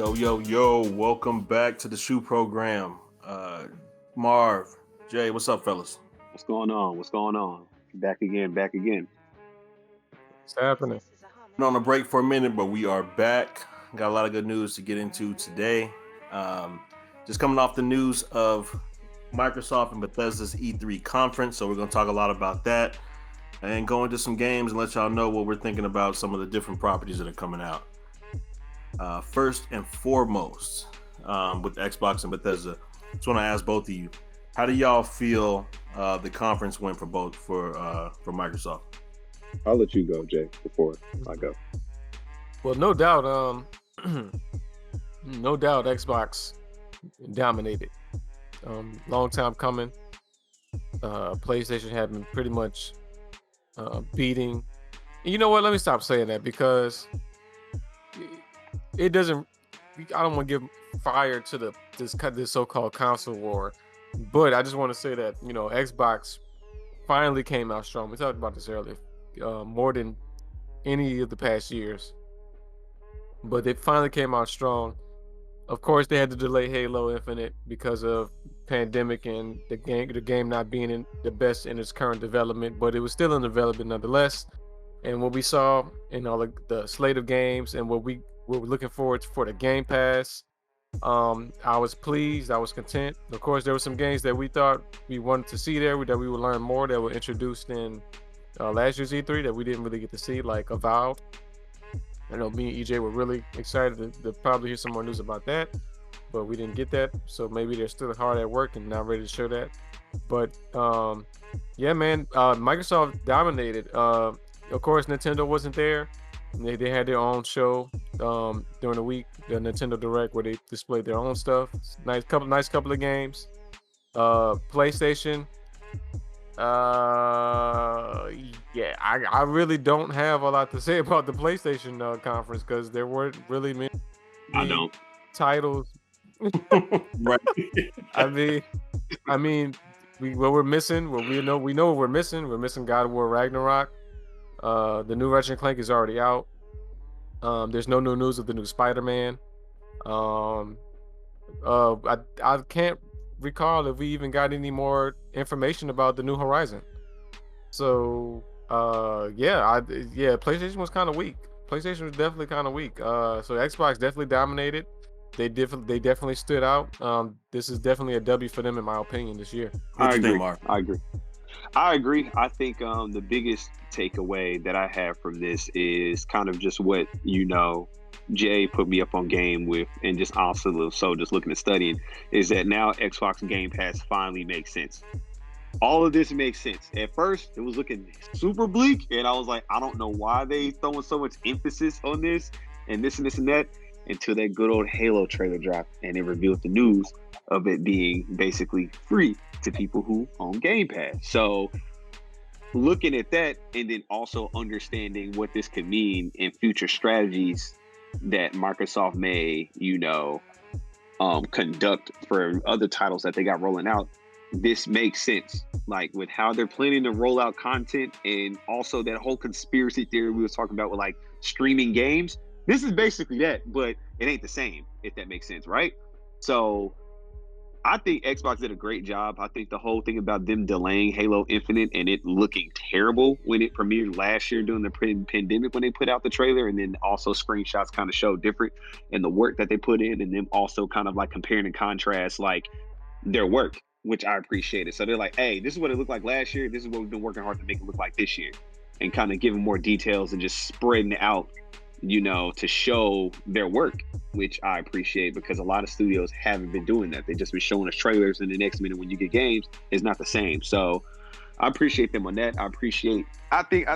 Yo, welcome back to the SHU Program. Marv, Jay, what's up, fellas? What's going on? What's going on? Back again. What's happening? Been on a break for a minute, but we are back. Got a lot of good news to get into today. Just coming off the news of Microsoft and Bethesda's E3 conference, so we're going to talk a lot about that and go into some games and let y'all know what we're thinking about some of the different properties that are coming out. First and foremost, with Xbox and Bethesda, just want to ask both of you, how do y'all feel the conference went for Microsoft? I'll let you go, Jay, before I go. Well, no doubt, Xbox dominated. Long time coming. PlayStation had been pretty much beating. And you know what? Let me stop saying that because it doesn't. I don't want to give fire to this so-called console war, but I just want to say that Xbox finally came out strong. We talked about this earlier, more than any of the past years, but they finally came out strong. Of course, they had to delay Halo Infinite because of pandemic and the game not being in the best in its current development, but it was still in development nonetheless. And what we saw in all of the slate of games and what we're looking forward for the Game Pass, I was pleased. I was content. Of course, there were some games that we thought we wanted to see there, that we would learn more, that were introduced in last year's E3 that we didn't really get to see, like Avowed. I know me and EJ were really excited to probably hear some more news about that, but we didn't get that. So maybe they're still hard at work and not ready to show that. But yeah, man, Microsoft dominated. Of course, Nintendo wasn't there. They had their own show during the week, the Nintendo Direct, where they displayed their own stuff. Nice couple of games. PlayStation. Yeah, I really don't have a lot to say about the PlayStation conference because there weren't really many titles. Right. I mean, what we're missing. Well, we know what we're missing. We're missing God of War Ragnarok. The new Ratchet & Clank is already out. There's no new news of the new Spider-Man. I can't recall if we even got any more information about the new Horizon. So PlayStation was kind of weak. PlayStation was definitely kind of weak. So Xbox definitely dominated. They definitely stood out. This is definitely a W for them in my opinion this year. I agree. I think the biggest takeaway that I have from this is kind of just what Jay put me up on game with, and just also just looking at studying, is that now Xbox Game Pass finally makes sense. All of this makes sense. At first, it was looking super bleak, and I was like, I don't know why they throwing so much emphasis on this and this and this and that, until that good old Halo trailer dropped, and it revealed the news of it being basically free to people who own Game Pass. So looking at that, and then also understanding what this could mean in future strategies that Microsoft may, conduct for other titles that they got rolling out, this makes sense. Like with how they're planning to roll out content, and also that whole conspiracy theory we was talking about with like streaming games. This is basically that, but it ain't the same, if that makes sense, right? So I think Xbox did a great job. I think the whole thing about them delaying Halo Infinite and it looking terrible when it premiered last year during the pandemic, when they put out the trailer, and then also screenshots kind of show different, and the work that they put in, and them also kind of like comparing and contrast like their work, which I appreciated. So they're like, hey, this is what it looked like last year. This is what we've been working hard to make it look like this year, and kind of giving more details and just spreading it out, to show their work, which I appreciate, because a lot of studios haven't been doing that. They've just been showing us trailers, and the next minute when you get games, it's not the same. So I appreciate them on that. I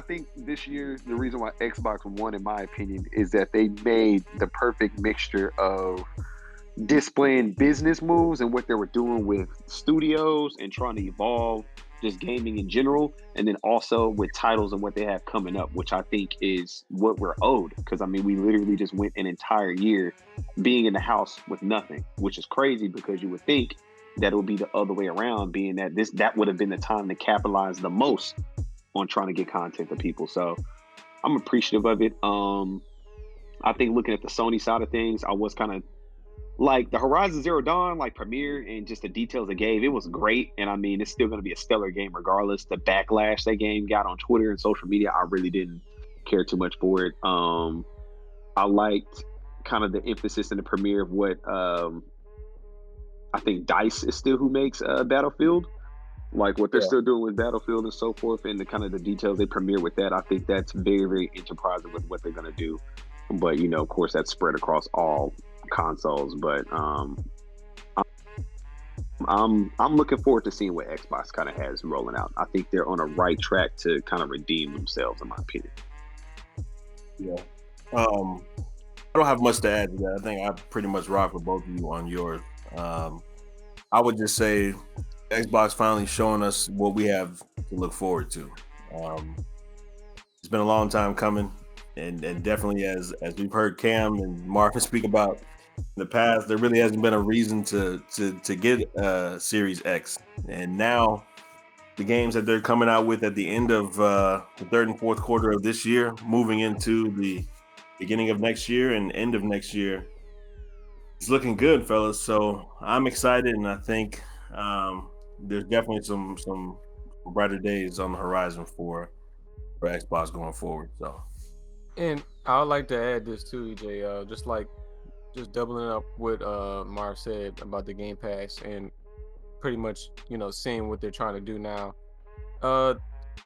think this year, the reason why Xbox won, in my opinion, is that they made the perfect mixture of displaying business moves and what they were doing with studios and trying to evolve just gaming in general, and then also with titles and what they have coming up, which I think is what we're owed. Because I mean, we literally just went an entire year being in the house with nothing, which is crazy, because you would think that it would be the other way around, being that that would have been the time to capitalize the most on trying to get content to people. So I'm appreciative of it. I think looking at the Sony side of things, I was kind of like the Horizon Zero Dawn, like premiere and just the details it gave, it was great. And I mean, it's still going to be a stellar game regardless. The backlash that game got on Twitter and social media, I really didn't care too much for it. I liked kind of the emphasis in the premiere of what I think DICE is still who makes Battlefield, like what they're still doing with Battlefield and so forth, and the kind of the details they premiere with that. I think that's very, very enterprising with what they're going to do. But you know, of course, that's spread across all consoles. But I'm looking forward to seeing what Xbox kind of has rolling out. I think they're on a right track to kind of redeem themselves, in my opinion. Yeah. I don't have much to add to that. I think I pretty much rock with both of you on yours. I would just say Xbox finally showing us what we have to look forward to. It's been a long time coming, and definitely as we've heard Cam and Marvin speak about in the past, there really hasn't been a reason to get Series X, and now the games that they're coming out with at the end of the third and fourth quarter of this year, moving into the beginning of next year and end of next year, it's looking good, fellas. So I'm excited, and I think there's definitely some brighter days on the horizon for Xbox going forward. So, and I would like to add this too, EJ. Just doubling up what Marv said about the Game Pass and pretty much, seeing what they're trying to do now.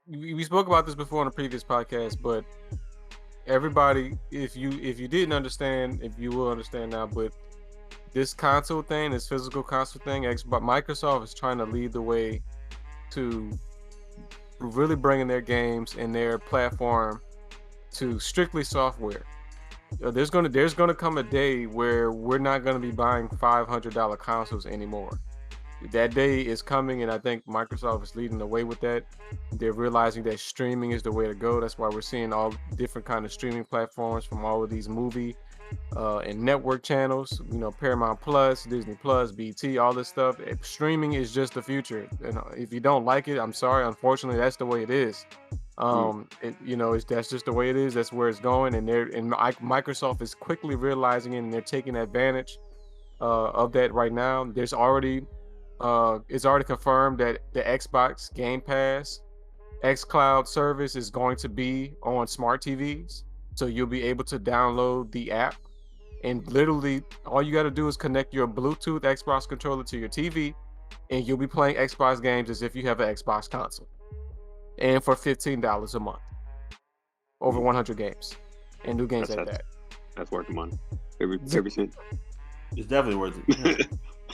We spoke about this before on a previous podcast, but everybody, if you didn't understand, if you will understand now, but this console thing, this physical console thing, Microsoft is trying to lead the way to really bringing their games and their platform to strictly software. There's gonna come a day where we're not gonna be buying $500 consoles anymore. That day is coming, and I think Microsoft is leading the way with that. They're realizing that streaming is the way to go. That's why we're seeing all different kind of streaming platforms from all of these movie and network channels, Paramount Plus, Disney Plus, BT, all this stuff. Streaming is just the future, and if you don't like it, I'm sorry. Unfortunately, that's the way it is. That's just the way it is. That's where it's going, and Microsoft is quickly realizing it, and they're taking advantage of that right now. It's already confirmed that the Xbox Game Pass xCloud service is going to be on smart TVs. So you'll be able to download the app, and literally all you got to do is connect your Bluetooth Xbox controller to your TV, and you'll be playing Xbox games as if you have an Xbox console. And for $15 a month, over 100 games, and new games at that. That's worth the money. Every cent. It's definitely worth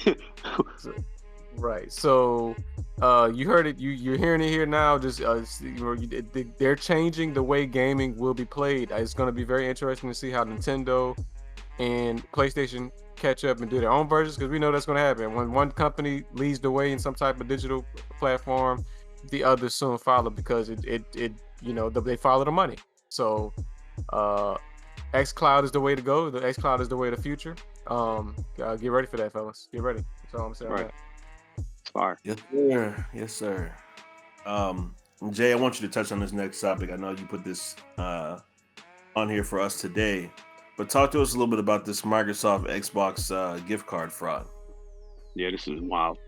it. Right. So you heard it. You're hearing it here now. Just they're changing the way gaming will be played. It's going to be very interesting to see how Nintendo and PlayStation catch up and do their own versions, because we know that's going to happen. When one company leads the way in some type of digital platform, the others soon follow, because they follow the money. So xCloud is the way to go. The xCloud is the way of the future. Get ready for that, fellas. Get ready. That's all I'm saying. Right. Fire. Yes, sir. Yes, sir. Jay, I want you to touch on this next topic. I know you put this on here for us today, but talk to us a little bit about this Microsoft Xbox gift card fraud. Yeah, this is wild.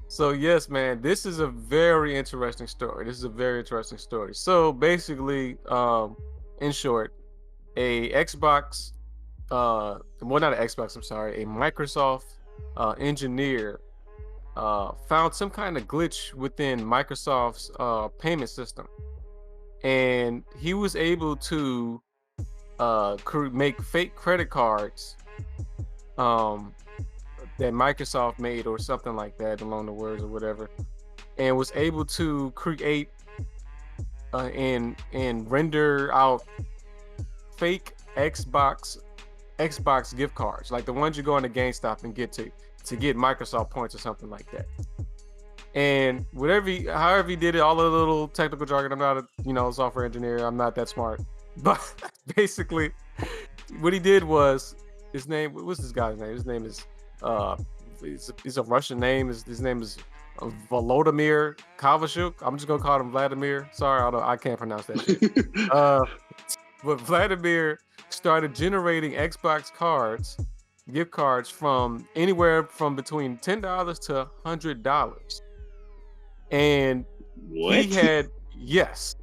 So yes, man, this is a very interesting story. So basically, in short, a Microsoft engineer found some kind of glitch within Microsoft's payment system, and he was able to make fake credit cards that Microsoft made, or something like that along the words or whatever, and was able to create and render out fake Xbox gift cards, like the ones you go into GameStop and get to get Microsoft points or something like that. And however he did it, all the little technical jargon, I'm not a software engineer, I'm not that smart, but basically what he did was, what's this guy's name? His name is he's a Russian name. His name is Volodymyr Kovashuk. I'm just gonna call him Vladimir. Sorry, I can't pronounce that shit. But Vladimir started generating Xbox cards gift cards from anywhere from between $10 to $100. And What? he had, yes.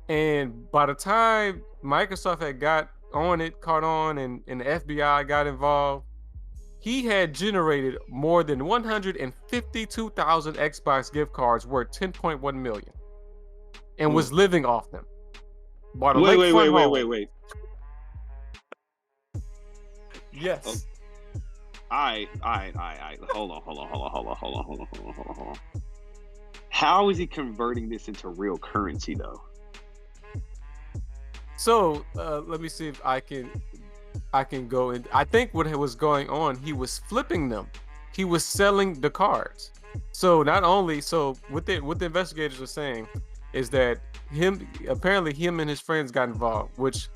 And by the time Microsoft had caught on, and the FBI got involved, he had generated more than 152,000 Xbox gift cards worth 10.1 million and was living off them. Bought a lakefront home. Wait. Yes. All right. Hold on. How is he converting this into real currency though? So let me see if I can go in. I think what was going on, he was flipping them. He was selling the cards. So not only, what the investigators are saying is that him and his friends got involved, which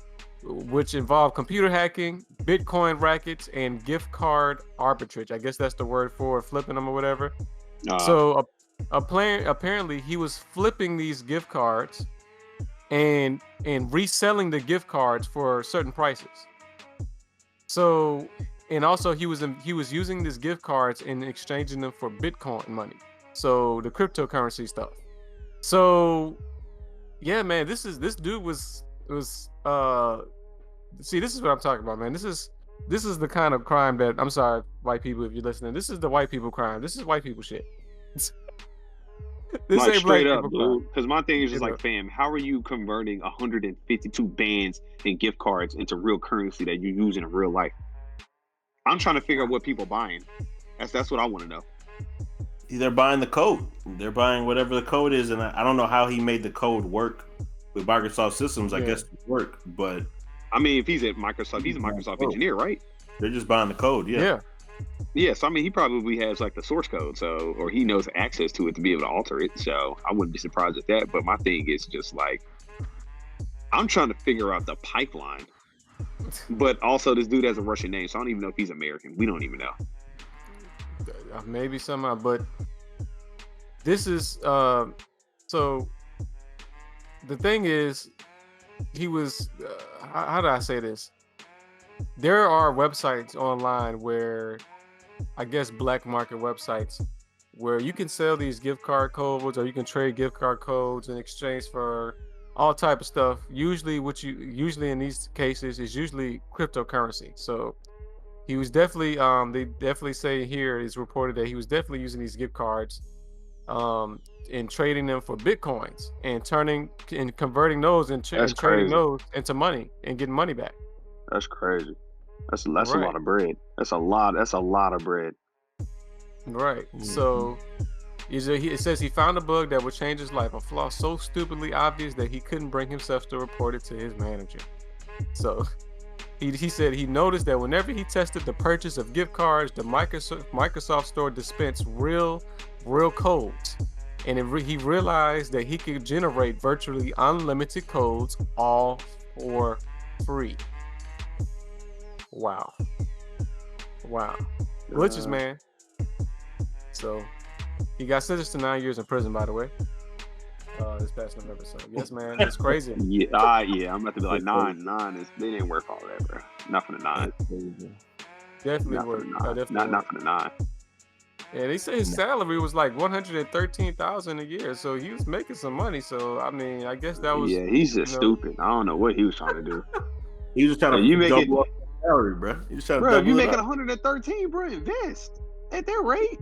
involved computer hacking, Bitcoin rackets, and gift card arbitrage. I guess that's the word for flipping them or whatever. So apparently he was flipping these gift cards and reselling the gift cards for certain prices. So, and also he was using these gift cards and exchanging them for Bitcoin money. So the cryptocurrency stuff. So yeah, man, this dude was see, this is what I'm talking about, man. This is the kind of crime that, I'm sorry, white people, if you're listening, this is the white people crime. This is white people shit. This like ain't straight black up, people dude. Because my thing is just crime. like, fam, how are you converting 152 bands and gift cards into real currency that you use in real life? I'm trying to figure out what people are buying. That's what I want to know. They're buying the code. They're buying whatever the code is, and I don't know how he made the code work with Microsoft systems. I guess it work, but I mean, if he's at Microsoft, he's a Microsoft engineer, right? They're just buying the code. Yeah. Yeah, so I mean, he probably has like the source code, or he knows access to it to be able to alter it. So I wouldn't be surprised at that. But my thing is just like, I'm trying to figure out the pipeline. But also, this dude has a Russian name, so I don't even know if he's American. We don't even know. Maybe somehow, but this is so the thing is, he was how do I say this? There are websites online where, I guess, black market websites where you can sell these gift card codes, or you can trade gift card codes in exchange for all type of stuff. Usually in these cases is usually cryptocurrency. So he was definitely they definitely say here, it's reported that he was definitely using these gift cards and trading them for Bitcoins and converting those and trading those into money and getting money back. That's crazy. That's right. A lot of bread. That's a lot of bread. Right. Mm-hmm. So it says he found a bug that would change his life, a flaw so stupidly obvious that he couldn't bring himself to report it to his manager. So he said he noticed that whenever he tested the purchase of gift cards, the Microsoft store dispensed real codes, and he realized that he could generate virtually unlimited codes all for free. Wow. Glitches, man. So he got sentenced to 9 years in prison, by the way, this past November. So yes, man, it's crazy. Yeah, I'm about to be like 9 is, they didn't work all that, bro. Not for the 9. Definitely work. Not for the 9. Yeah, they say his salary was like $113,000 a year, so he was making some money. So I mean, I guess that was. Yeah, he's just stupid. I don't know what he was trying to do. He was trying to double up salary, bro. He was trying to double you making 113, bro. Invest at that rate.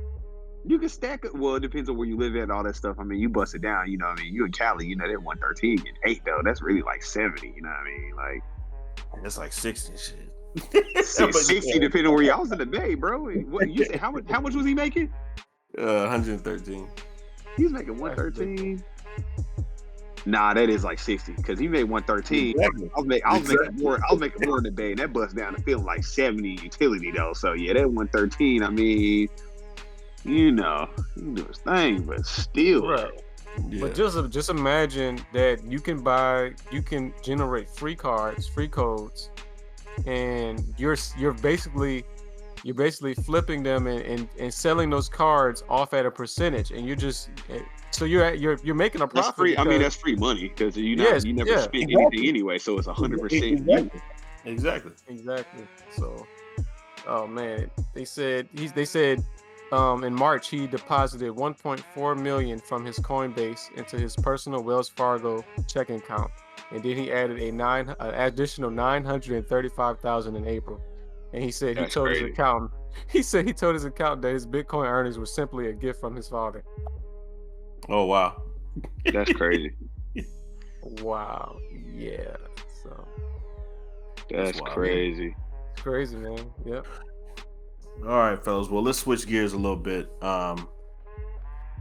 You can stack it. Well, it depends on where you live at and all that stuff. I mean, you bust it down. You know what I mean? You in Cali, you know, they're 113 and 8 though. That's really like 70. You know what I mean? Like that's like 60 and shit. 60 depending on where y'all was in the Bay, bro. What you say? How much was he making? 113. He was making 113. Nah, that is like 60 because he made 113. Exactly. I was making more in the Bay, and that bust down to feeling like 70 utility though. So yeah, that 113. I mean, you know, he can do his thing, but still. Right. Yeah. But just imagine that you can generate free cards, free codes, and you're basically flipping them and selling those cards off at a percentage, and you're making a profit. That's free. I mean, that's free money because you never spend anything anyway, so it's 100%. Exactly. So Oh man, they said in March he deposited 1.4 million from his Coinbase into his personal Wells Fargo checking account, and then he added an additional 935,000 in April. And he said That's crazy. he told his accountant that his Bitcoin earnings were simply a gift from his father. Oh wow, That's crazy. Wow. Yeah. So That's wild, crazy. it's crazy, man. Yep. All right, fellas. Well, let's switch gears a little bit.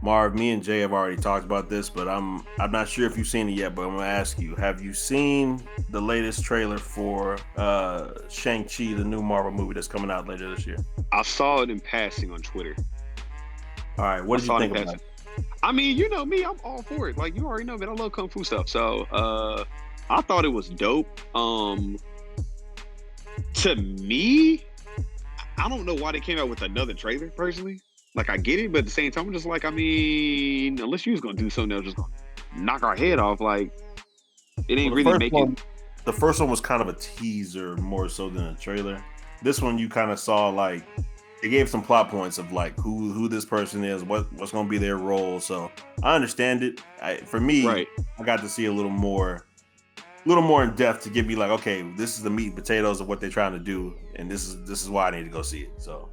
Marv, me and Jay have already talked about this, but I'm not sure if you've seen it yet. But I'm gonna ask you: have you seen the latest trailer for Shang-Chi, the new Marvel movie that's coming out later this year? I saw it in passing on Twitter. All right, what did you think about it? I mean, you know me, I'm all for it. Like, you already know, man, I love Kung Fu stuff. So, I thought it was dope. To me, I don't know why they came out with another trailer, personally. Like, I get it, but at the same time, I'm just like, I mean, unless you was going to do something that was just going to knock our head off, like, it ain't really making... The first one was kind of a teaser more so than a trailer. This one, you kind of saw, like, it gave some plot points of like who this person is, what's going to be their role. So I understand it. For me, right. I got to see a little more in depth to give me like, okay, this is the meat and potatoes of what they're trying to do, and this is why I need to go see it. So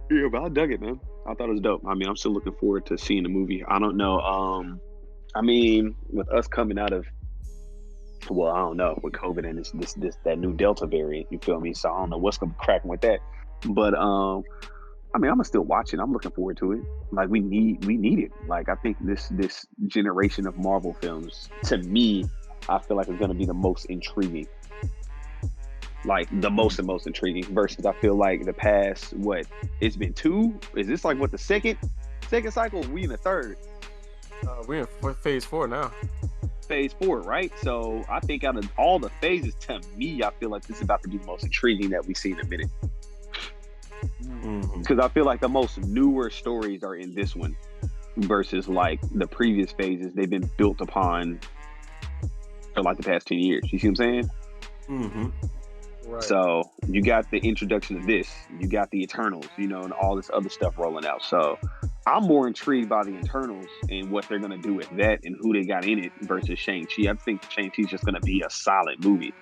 yeah, but I dug it, man. I thought it was dope. I mean, I'm still looking forward to seeing the movie. I don't know. I mean, with us coming out of, well, I don't know, with COVID and this that new Delta variant, you feel me? So I don't know what's gonna be cracking with that. But I mean, I'm gonna still watch it. I'm looking forward to it. Like we need it. Like I think this generation of Marvel films, to me, I feel like it's gonna be the most intriguing. Like the most intriguing versus I feel like the past, what, it's been 2? Is this like what, the second cycle? We in the third. We're in phase 4 now. Phase 4, right? So I think out of all the phases, to me, I feel like this is about to be the most intriguing that we see in a minute. Because I feel like the most newer stories are in this one versus like the previous phases. They've been built upon for like the past 10 years. You see what I'm saying? Mm-hmm. Right. So you got the introduction of this, you got the Eternals, you know, and all this other stuff rolling out. So I'm more intrigued by the Eternals and what they're going to do with that and who they got in it versus Shang-Chi. I think Shang-Chi is just going to be a solid movie.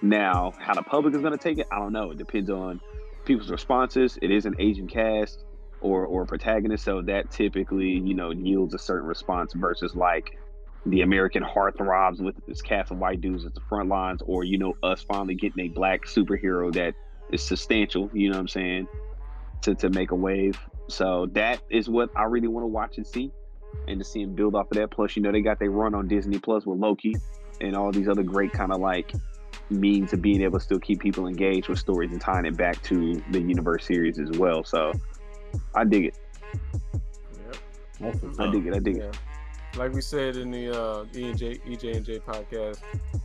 Now, how the public is going to take it, I don't know. It depends on people's responses. It is an Asian cast or protagonist, so that typically, you know, yields a certain response versus like the American heartthrobs with this cast of white dudes at the front lines, or, you know, us finally getting a black superhero that is substantial, you know what I'm saying, to make a wave. So that is what I really want to watch and see, and to see him build off of that. Plus, you know, they got their run on Disney Plus with Loki and all these other great kind of like means of being able to still keep people engaged with stories and tying it back to the universe series as well. So I dig it. Yep. I dig it. Like we said in the EJ and J podcast,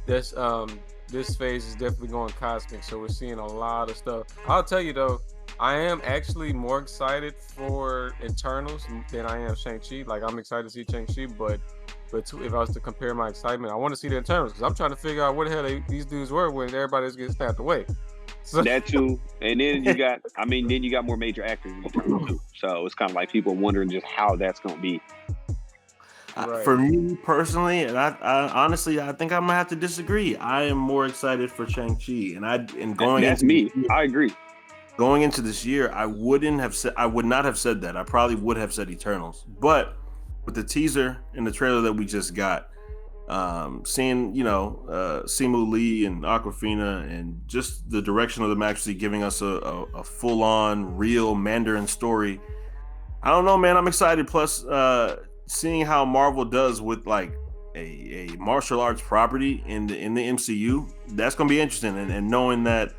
this phase is definitely going cosmic. So we're seeing a lot of stuff. I'll tell you though, I am actually more excited for Eternals than I am Shang-Chi. Like I'm excited to see Shang-Chi, but if I was to compare my excitement, I want to see the Eternals because I'm trying to figure out what the hell these dudes were when everybody's getting snapped away. So that too, and then you got more major actors in Eternals too. So it's kind of like people are wondering just how that's going to be. Right. For me personally, and I honestly, I think I'm gonna have to disagree. I am more excited for Shang-Chi, I agree. Going into this year, I would not have said that. I probably would have said Eternals, but with the teaser and the trailer that we just got, seeing, you know, Simu Lee and Awkwafina and just the direction of them actually giving us a full-on real Mandarin story. I don't know, man. I'm excited. Plus, seeing how Marvel does with like a martial arts property in the MCU, that's gonna be interesting. And knowing that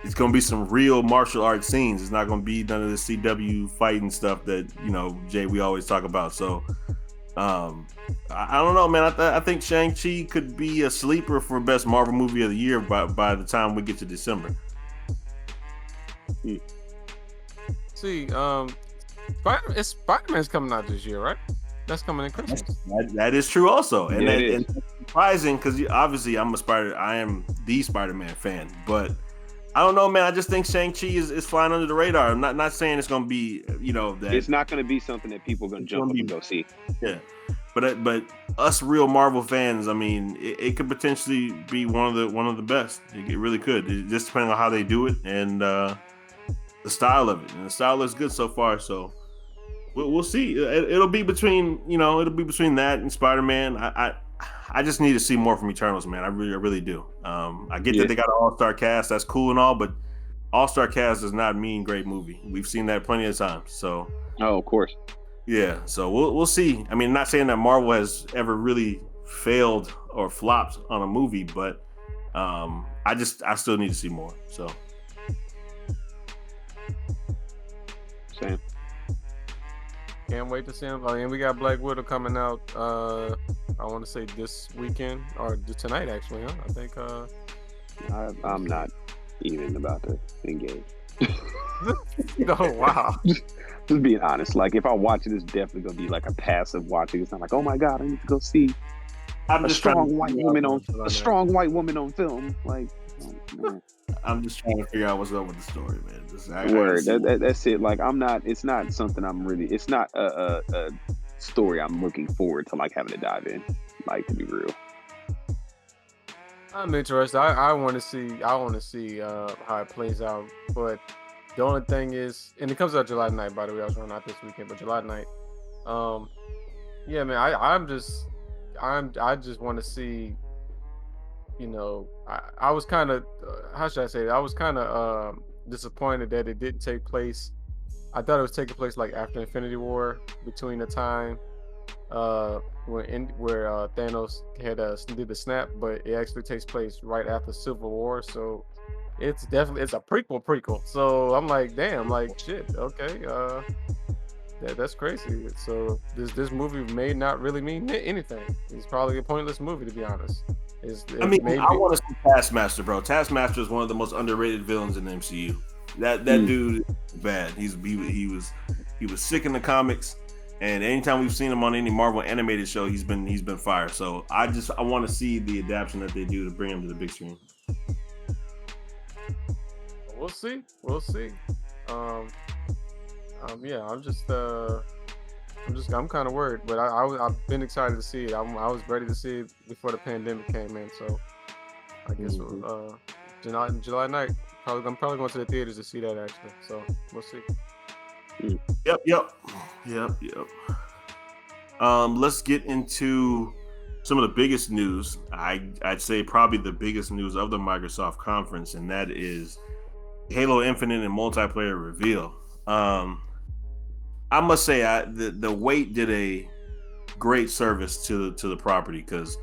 it's gonna be some real martial arts scenes, it's not gonna be none of the CW fighting stuff that, you know, Jay, we always talk about. So I don't know, man. I think Shang-Chi could be a sleeper for best Marvel movie of the year by the time we get to December. See, Spider-Man's coming out this year, right? That's coming in Christmas. That is true also. And it's surprising because obviously I am the Spider-Man fan, but I don't know, man. I just think Shang-Chi is flying under the radar. I'm not saying it's gonna be, that It's not going to be something that people are going to jump up and go see. Yeah, but us real Marvel fans, I mean, it could potentially be one of the best. It really could. It just depending on how they do it and the style of it. And the style looks good so far. So we'll see. It'll be between that and Spider-Man. I just need to see more from Eternals, man. I really do. I get that they got an all-star cast. That's cool and all, but all-star cast does not mean great movie. We've seen that plenty of times. So, oh, of course. Yeah. So we'll see. I mean, not saying that Marvel has ever really failed or flopped on a movie, but I still need to see more. So. Same. Can't wait to see him. I mean, we got Black Widow coming out. I want to say this weekend or tonight, actually. Huh? I think. I'm not even about to engage. Oh wow! Just being honest. Like, if I watch it, it's definitely gonna be like a passive watching. It's not like, oh my god, I need to go see a strong white woman on film. Like, man. I'm just trying to figure out what's up with the story, man. That's it. Like, it's not something it's not a story I'm looking forward to, like, having to dive in, like, to be real. I'm interested. I want to see how it plays out. But the only thing is, and it comes out July 9th, by the way. I was running out this weekend, but July 9th. Yeah, man. I just want to see. I was kind of, how should I say it? I was kind of disappointed that it didn't take place. I thought it was taking place like after Infinity War, between the time where Thanos had did the snap, but it actually takes place right after Civil War. So it's a prequel. So I'm like, damn, like shit. Okay, that's crazy. So this movie may not really mean anything. It's probably a pointless movie, to be honest. I want to see Taskmaster, bro. Taskmaster is one of the most underrated villains in the MCU. That dude is bad. He was sick in the comics, and anytime we've seen him on any Marvel animated show, he's been fire. So I want to see the adaptation that they do to bring him to the big screen. We'll see. Yeah, I'm kind of worried, but I've been excited to see it. I was ready to see it before the pandemic came in, so I guess July night. I'm probably going to the theaters to see that, actually. So we'll see. Yep. Let's get into some of the biggest news. I'd say probably the biggest news of the Microsoft conference, and that is Halo Infinite and multiplayer reveal. I must say, the wait did a great service to the property, because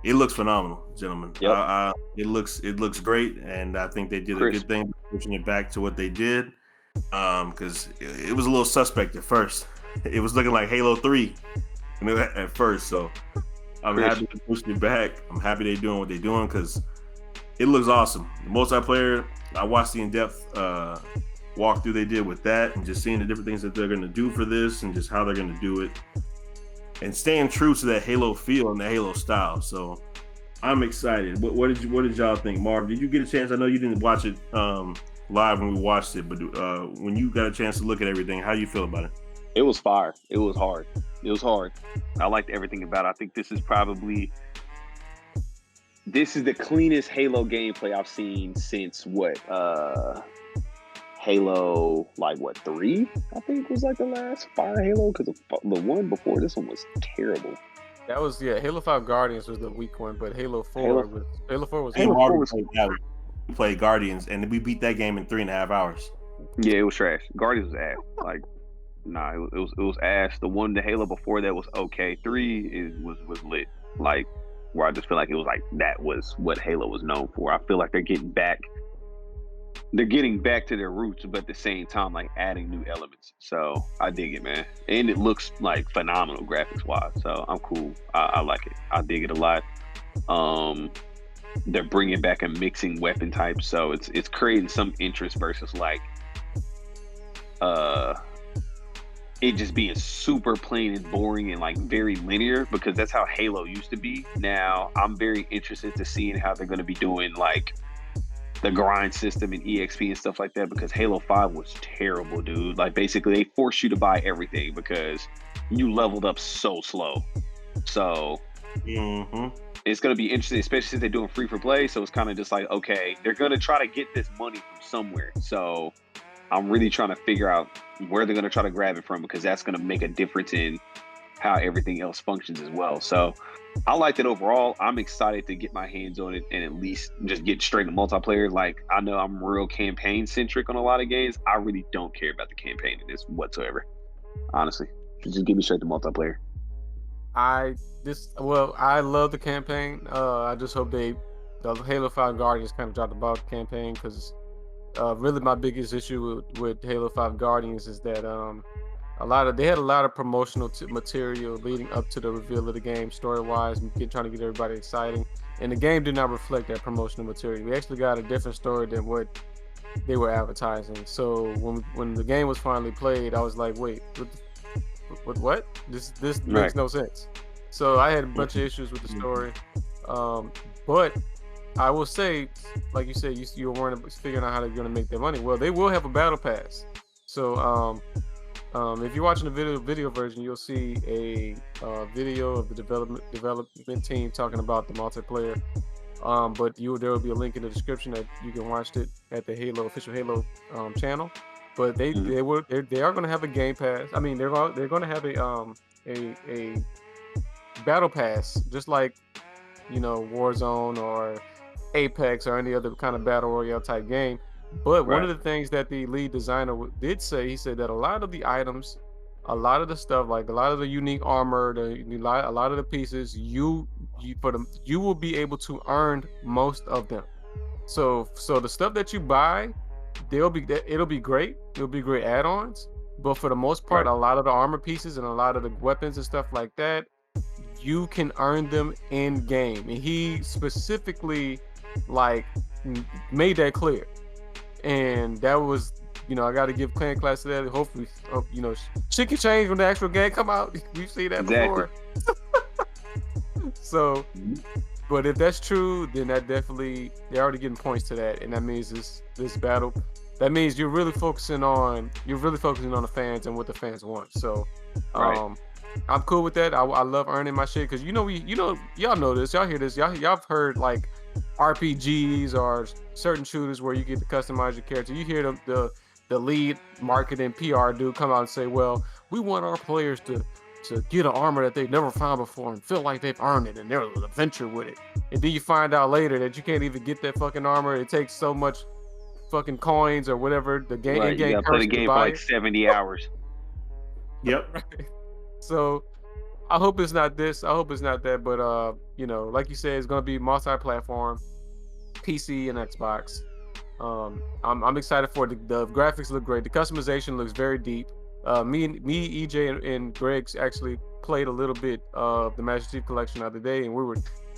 it looks phenomenal, gentlemen. Yep. It looks great, and I think they did a good thing pushing it back to what they did, because it was a little suspect at first. It was looking like Halo 3 at first, so I'm happy to push it back. I'm happy they're doing what they're doing, because it looks awesome. The multiplayer, I watched the in-depth walkthrough they did with that, and just seeing the different things that they're going to do for this, and just how they're going to do it, and staying true to that Halo feel and the Halo style. So I'm excited. What did y'all think? Marv, did you get a chance? I know you didn't watch it live when we watched it, but when you got a chance to look at everything, how do you feel about it? It was fire. It was hard. I liked everything about it. I think this is the cleanest Halo gameplay I've seen since Halo, 3, I think, was like the last fire Halo, because the one before this one was terrible. That was, Halo 5 Guardians was the weak one, but Halo 4 was We played Guardians, and we beat that game in 3.5 hours. Yeah, it was trash. Guardians was ass. Like, nah, it was ass. The Halo before that was okay. 3 was lit. Like, where I just feel like it was like that was what Halo was known for. I feel like they're getting back to their roots, but at the same time, like, adding new elements. So I dig it, man. And it looks like phenomenal graphics wise. So I'm cool. I like it. I dig it a lot. They're bringing back and mixing weapon types. So it's creating some interest versus like, it just being super plain and boring and like very linear, because that's how Halo used to be. Now I'm very interested to seeing how they're going to be doing like the grind system and EXP and stuff like that, because Halo 5 was terrible, dude. Like, basically, they forced you to buy everything because you leveled up so slow. So it's going to be interesting, especially since they're doing free for play. So it's kind of just like, okay, they're going to try to get this money from somewhere. So I'm really trying to figure out where they're going to try to grab it from, because that's going to make a difference in how everything else functions as well. So I liked it overall. I'm excited to get my hands on it and at least just get straight to multiplayer. Like, I know I'm real campaign centric on a lot of games. I really don't care about the campaign in this whatsoever. Honestly, just give me straight to multiplayer. I love the campaign. I just hope the Halo 5 Guardians kind of dropped the ball with the campaign, because really my biggest issue with Halo 5 Guardians is that they had a lot of promotional material leading up to the reveal of the game, story-wise, and trying to get everybody exciting. And the game did not reflect that promotional material. We actually got a different story than what they were advertising. So when the game was finally played, I was like, wait, what? This makes no sense. So I had a bunch of issues with the story. But I will say, like you said, you were worrying about figuring out how they're going to make their money. Well, they will have a battle pass. So if you're watching the video version, you'll see a video of the development team talking about the multiplayer. But there will be a link in the description that you can watch it at the official Halo channel. But they are going to have a game pass. I mean, they're going to have a battle pass, just like, Warzone or Apex or any other kind of battle royale type game. But one of the things that the lead designer did say, he said that a lot of the items, a lot of the stuff, like a lot of the unique armor, a lot of the pieces, you will be able to earn most of them. So the stuff that you buy, it'll be great. It'll be great add-ons. But for the most part, a lot of the armor pieces and a lot of the weapons and stuff like that, you can earn them in game. And he specifically made that clear. And that was, I got to give Clan Class to that. Hopefully, shit can change when the actual game come out. We've seen that before. So, but if that's true, then that definitely, they're already getting points to that. And that means this battle, that means you're really focusing on the fans and what the fans want. So, I'm cool with that. I love earning my shit, because y'all know this, y'all hear this, y'all have heard like RPGs or certain shooters where you get to customize your character. You hear the lead marketing PR dude come out and say, well, we want our players to get an armor that they've never found before and feel like they've earned it, and there's an adventure with it. And then you find out later that you can't even get that fucking armor. It takes so much fucking coins or whatever the game. Right, you gotta play the game for like 70 hours. Yep. Right. So I hope it's not this. I hope it's not that. But like you said, it's gonna be multi-platform, PC and Xbox. I'm excited for it. The graphics look great. The customization looks very deep. Me, EJ, and Greg's actually played a little bit of the Master Chief Collection the other day, and we were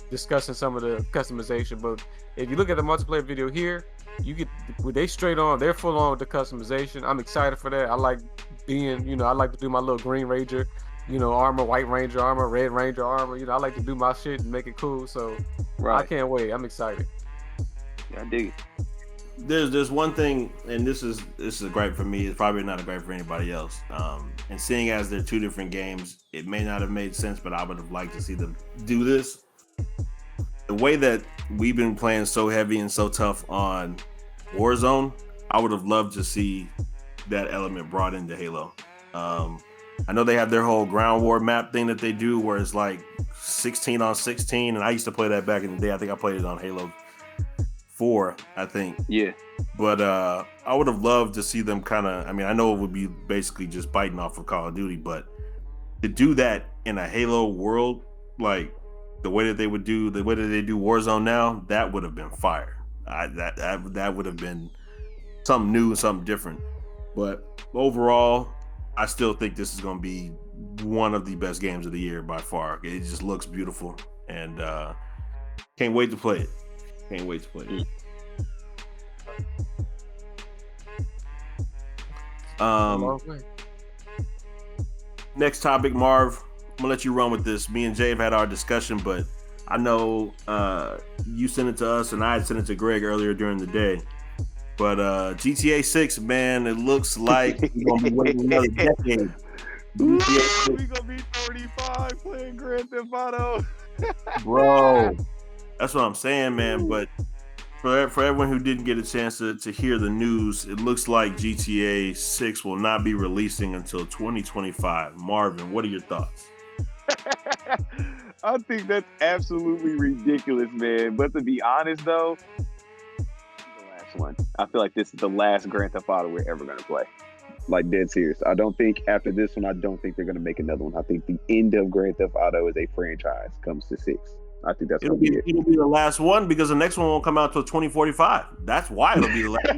discussing some of the customization. But if you look at the multiplayer video here, they're full on with the customization. I'm excited for that. I like I like to do my little Green Ranger, armor, White Ranger armor, Red Ranger armor. I like to do my shit and make it cool. So I can't wait. I'm excited. Yeah, I dig it. There's one thing, and this is a gripe for me. It's probably not a gripe for anybody else. And seeing as they're two different games, it may not have made sense, but I would have liked to see them do this. The way that we've been playing so heavy and so tough on Warzone, I would have loved to see that element brought into Halo. I know they have their whole ground war map thing that they do, where it's like 16 on 16, and I used to play that back in the day. I think I played it on Halo 4, I think. Yeah. But I would have loved to see them I know it would be basically just biting off of Call of Duty, but to do that in a Halo world, like the way that they do Warzone now, that would have been fire. That would have been something new and something different. But overall, I still think this is going to be one of the best games of the year by far. It just looks beautiful, and can't wait to play it. Can't wait to play it. Next topic, Marv. I'm gonna let you run with this. Me and Jay have had our discussion, but I know you sent it to us, and I had sent it to Greg earlier during the day. But GTA 6, man, it looks like we're gonna be waiting another decade. Ooh, we gonna be 35 playing Grand Theft Auto. Bro, that's what I'm saying, man. But for everyone who didn't get a chance to hear the news, it looks like GTA 6 will not be releasing until 2025. Marvin, what are your thoughts? I think that's absolutely ridiculous, man. But to be honest, though, the last one. I feel like this is the last Grand Theft Auto we're ever gonna play. Like, dead serious. I don't think after this one, I don't think they're gonna make another one. I think the end of Grand Theft Auto as a franchise comes to 6. I think that's It'll be the last one because the next one won't come out till 2045. That's why it'll be the last.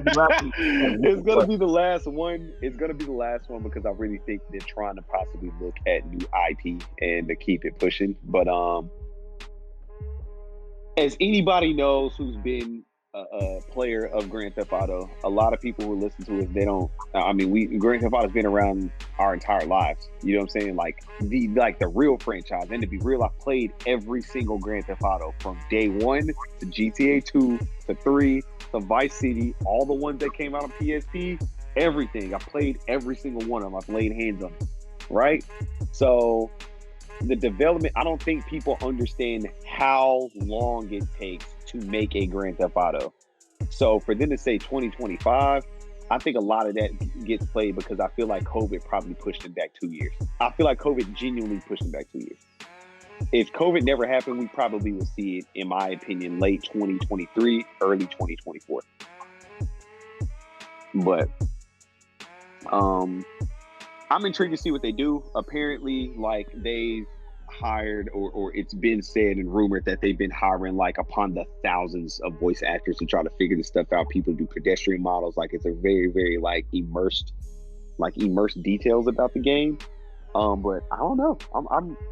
It's gonna be the last one. It's gonna be the last one because I really think they're trying to possibly look at new IP and to keep it pushing. But as anybody knows who's been a player of Grand Theft Auto, a lot of people who listen to us, they don't. I mean, Grand Theft Auto's been around our entire lives. You know what I'm saying? Like the real franchise. And to be real, I played every single Grand Theft Auto from day 1 to GTA 2 to 3 to Vice City, all the ones that came out on PSP, everything. I played every single one of them. I've laid hands on them, right? So the development, I don't think people understand how long it takes to make a Grand Theft Auto. So for them to say 2025, I think a lot of that gets played because I feel like COVID probably pushed it back 2 years. I feel like COVID genuinely pushed it back 2 years. If COVID never happened, we probably would see it, in my opinion, late 2023, early 2024. But I'm intrigued to see what they do. Apparently, like, they've hired or it's been said and rumored that they've been hiring like upon the thousands of voice actors to try to figure this stuff out. People do pedestrian models. Like, it's a very, very immersed details about the game. But I don't know.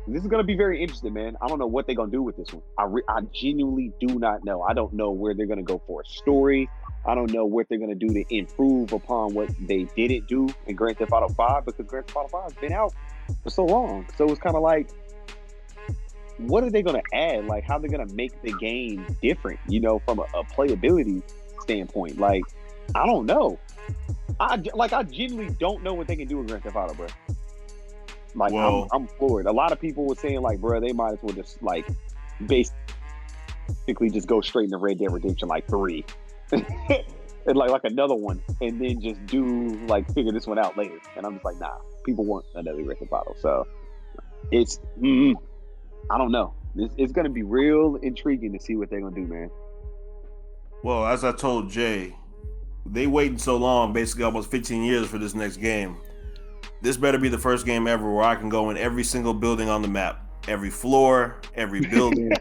This is going to be very interesting, man. I don't know what they're going to do with this one. I genuinely do not know. I don't know where they're going to go for a story. I don't know what they're going to do to improve upon what they didn't do in Grand Theft Auto 5, because Grand Theft Auto 5 has been out for so long. So it's kind of like, what are they going to add? Like, how are they going to make the game different, you know, from a playability standpoint? Like, I don't know. I genuinely don't know what they can do with Grand Theft Auto, bro. Like, well, I'm floored. A lot of people were saying, like, bro, they might as well just, like, basically just go straight into Red Dead Redemption, like, 3. And, like another one. And then just figure this one out later. And I'm just like, nah. People want another Grand Theft Auto. So, it's, I don't know. It's going to be real intriguing to see what they're going to do, man. Well, as I told Jay, they waiting so long, basically almost 15 years for this next game. This better be the first game ever where I can go in every single building on the map, every floor, every building.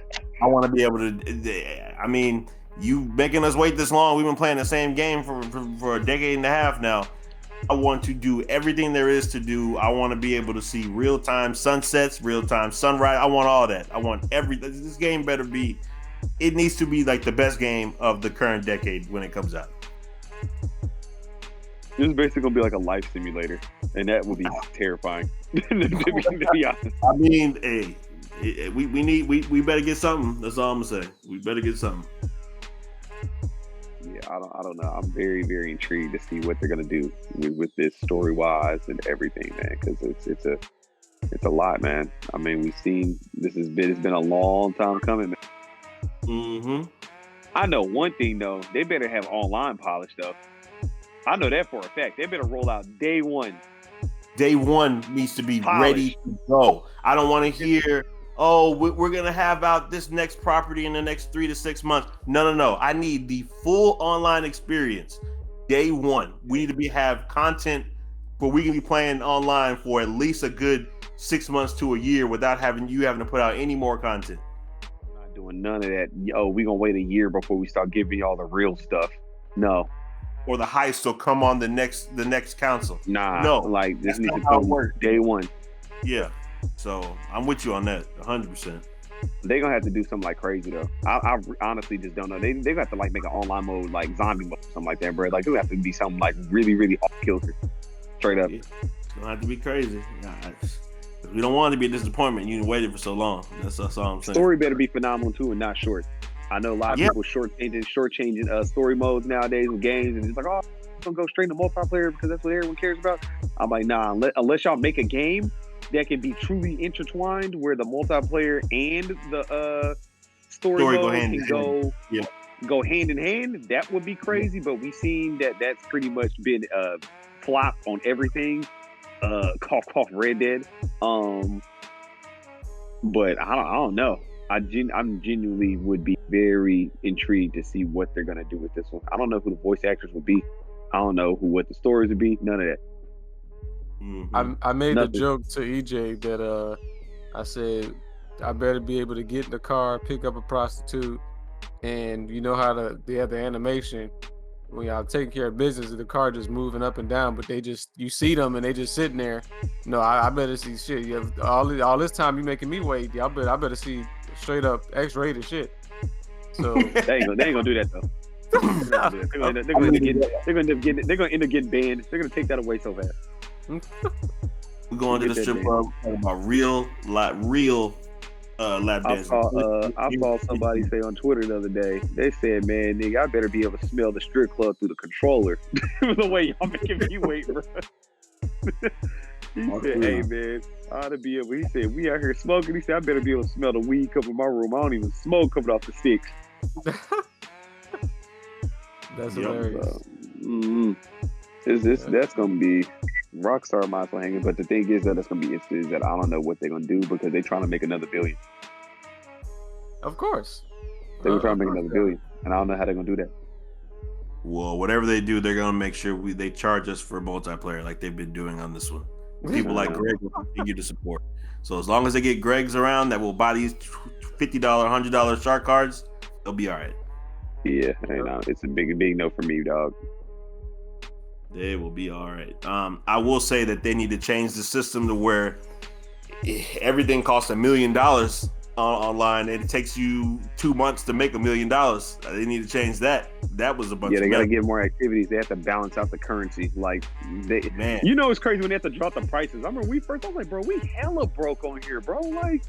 I want to be able to. I mean, you making us wait this long. We've been playing the same game for a decade and a half now. I want to do everything there is to do. I want to be able to see real-time sunsets, real-time sunrise. I want all that. I want everything. This game better be. It needs to be like the best game of the current decade when it comes out. This is basically gonna be like a life simulator, and that would be terrifying. To be honest. I mean, hey, we better get something. That's all I'm gonna say. We better get something. Yeah, I don't know. I'm very, very intrigued to see what they're gonna do with this story wise and everything, man. Because it's a lot, man. I mean, we've seen it's been a long time coming, man. Mm-hmm. I know one thing though. They better have online polish though. I know that for a fact. They better roll out day one. Day one needs to be ready to go. I don't want to hear, oh, we're going to have out this next property in the next 3 to 6 months. No. I need the full online experience. Day one. We need to have content where we can be playing online for at least a good 6 months to a year without having to put out any more content. I'm not doing none of that. We're going to wait a year before we start giving y'all the real stuff. No. Or the heist will come on the next console. Nah, no, like this needs to come day one. Yeah, so I'm with you on that, 100%. They're gonna have to do something like crazy though. I honestly just don't know. They have to like make an online mode like zombie mode or something like that, bro. Like it have to be something like really, really off kilter, straight up. It's gonna have to be crazy. We don't want it to be a disappointment. You waited for so long. That's all I'm saying. Story better be phenomenal too, and not short. I know a lot of people shortchanging story modes nowadays with games, and it's like, oh, I'm gonna go straight to multiplayer because that's what everyone cares about. I'm like, nah, unless y'all make a game that can be truly intertwined, where the multiplayer and the story mode can go hand in hand, that would be crazy. But we've seen that's pretty much been flop on everything. Cough Red Dead. But I don't know. I'm genuinely would be very intrigued to see what they're gonna do with this one. I don't know who the voice actors would be. I don't know what the stories would be. None of that. Mm-hmm. I made the joke to EJ that I said I better be able to get in the car, pick up a prostitute, and you know how they have the animation when y'all taking care of business, the car just moving up and down, but you see them and they just sitting there. No, I better see shit. You have all this time you making me wait. I better see straight up X-rated shit. So they ain't gonna do that though. They're gonna end up getting banned. They're gonna take that away so fast. We're going to the strip club about real lap dancing. I saw somebody say on Twitter the other day, they said, man, nigga, I better be able to smell the strip club through the controller. The way y'all making me wait, bro. He said, hey, man, I ought to be able, he said, we out here smoking. He said, I better be able to smell the weed coming in my room. I don't even smoke coming off the sticks. That's hilarious. That's going to be Rockstar might as well hang it. But the thing is that's going to be is that I don't know what they're going to do because they're trying to make another billion. Of course. They were trying to make another billion. And I don't know how they're going to do that. Well, whatever they do, they're going to make sure they charge us for multiplayer like they've been doing on this one. People like Greg will continue to support. So as long as they get Gregs around that will buy these $50, $100 shark cards, they'll be all right. Yeah, it's a big no for me, dog. They will be all right. I will say that they need to change the system to where everything costs $1 million online, and it takes you 2 months to make $1 million. They need to change that. That was a bunch. Yeah, they got to get more activities. They have to balance out the currency. Like, you know, it's crazy when they have to drop the prices. I remember I was like, bro, we hella broke on here, bro. Like,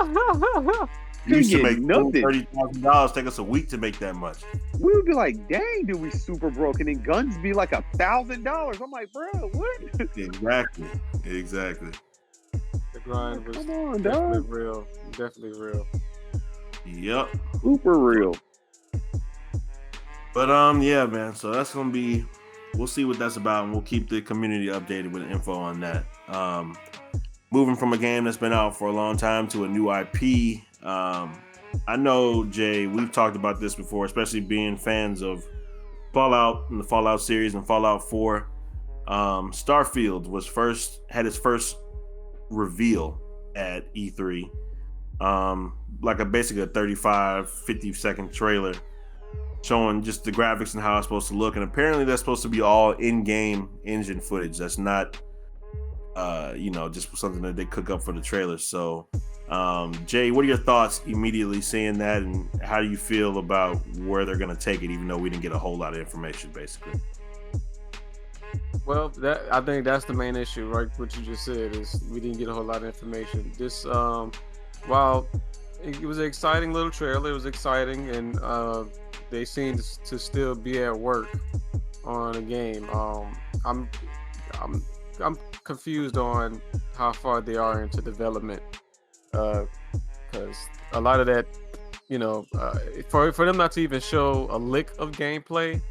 you used to make $30,000. Take us a week to make that much. We would be like, dang, dude, we super broke, and then guns be like $1,000. I'm like, bro, what? Exactly. The grind was definitely real. Definitely real. Yep. Super real. But yeah, man. So that's gonna be. We'll see what that's about, and we'll keep the community updated with info on that. Moving from a game that's been out for a long time to a new IP. I know, Jay, we've talked about this before, especially being fans of Fallout and the Fallout series and Fallout 4. Starfield had its first reveal at E3. Basically a 35-50 second trailer showing just the graphics and how it's supposed to look, and apparently that's supposed to be all in-game engine footage. That's not just something that they cook up for the trailer. So Jay, what are your thoughts immediately seeing that, and how do you feel about where they're going to take it, even though we didn't get a whole lot of information basically? Well, I think that's the main issue, right? What you just said is we didn't get a whole lot of information. This, while it was an exciting little trailer, it was exciting, and they seemed to still be at work on a game. I'm confused on how far they are into development, because a lot of that, for them not to even show a lick of gameplay,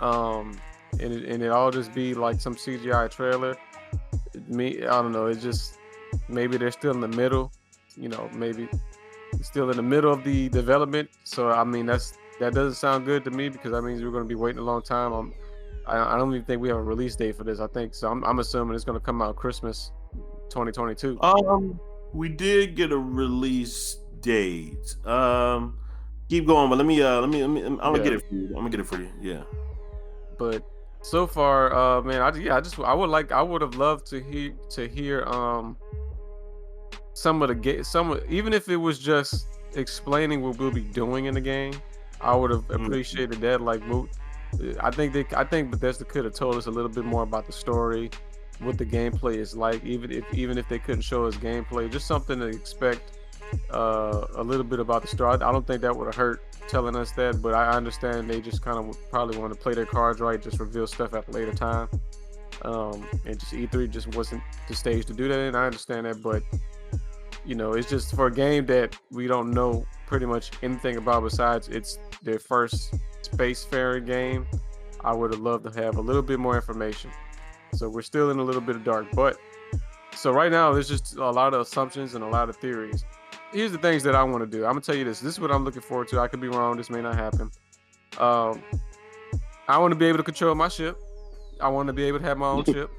and it all just be like some CGI trailer. I don't know. It's just maybe they're still in the middle. Maybe still in the middle of the development. So I mean, that doesn't sound good to me, because that means we're going to be waiting a long time. I don't even think we have a release date for this. I think so. I'm assuming it's going to come out Christmas 2022. We did get a release date. Keep going, but let me. I'm gonna get it for you. I'm gonna get it for you. Yeah. But so far, man, I would have loved to hear some of the game, even if it was just explaining what we'll be doing in the game. I would have appreciated that. Like, I think Bethesda could have told us a little bit more about the story, what the gameplay is like, even if they couldn't show us gameplay, just something to expect a little bit about the story. I don't think that would have hurt telling us that, but I understand they just kind of probably want to play their cards right, just reveal stuff at a later time. And just E3 just wasn't the stage to do that, and I understand that, but it's just for a game that we don't know pretty much anything about besides it's their first spacefaring game. I would have loved to have a little bit more information. So we're still in a little bit of dark, but so right now there's just a lot of assumptions and a lot of theories. Here's the things that I want to do. I'm gonna tell you this. This is what I'm looking forward to. I could be wrong. This may not happen. I want to be able to control my ship. I want to be able to have my own ship.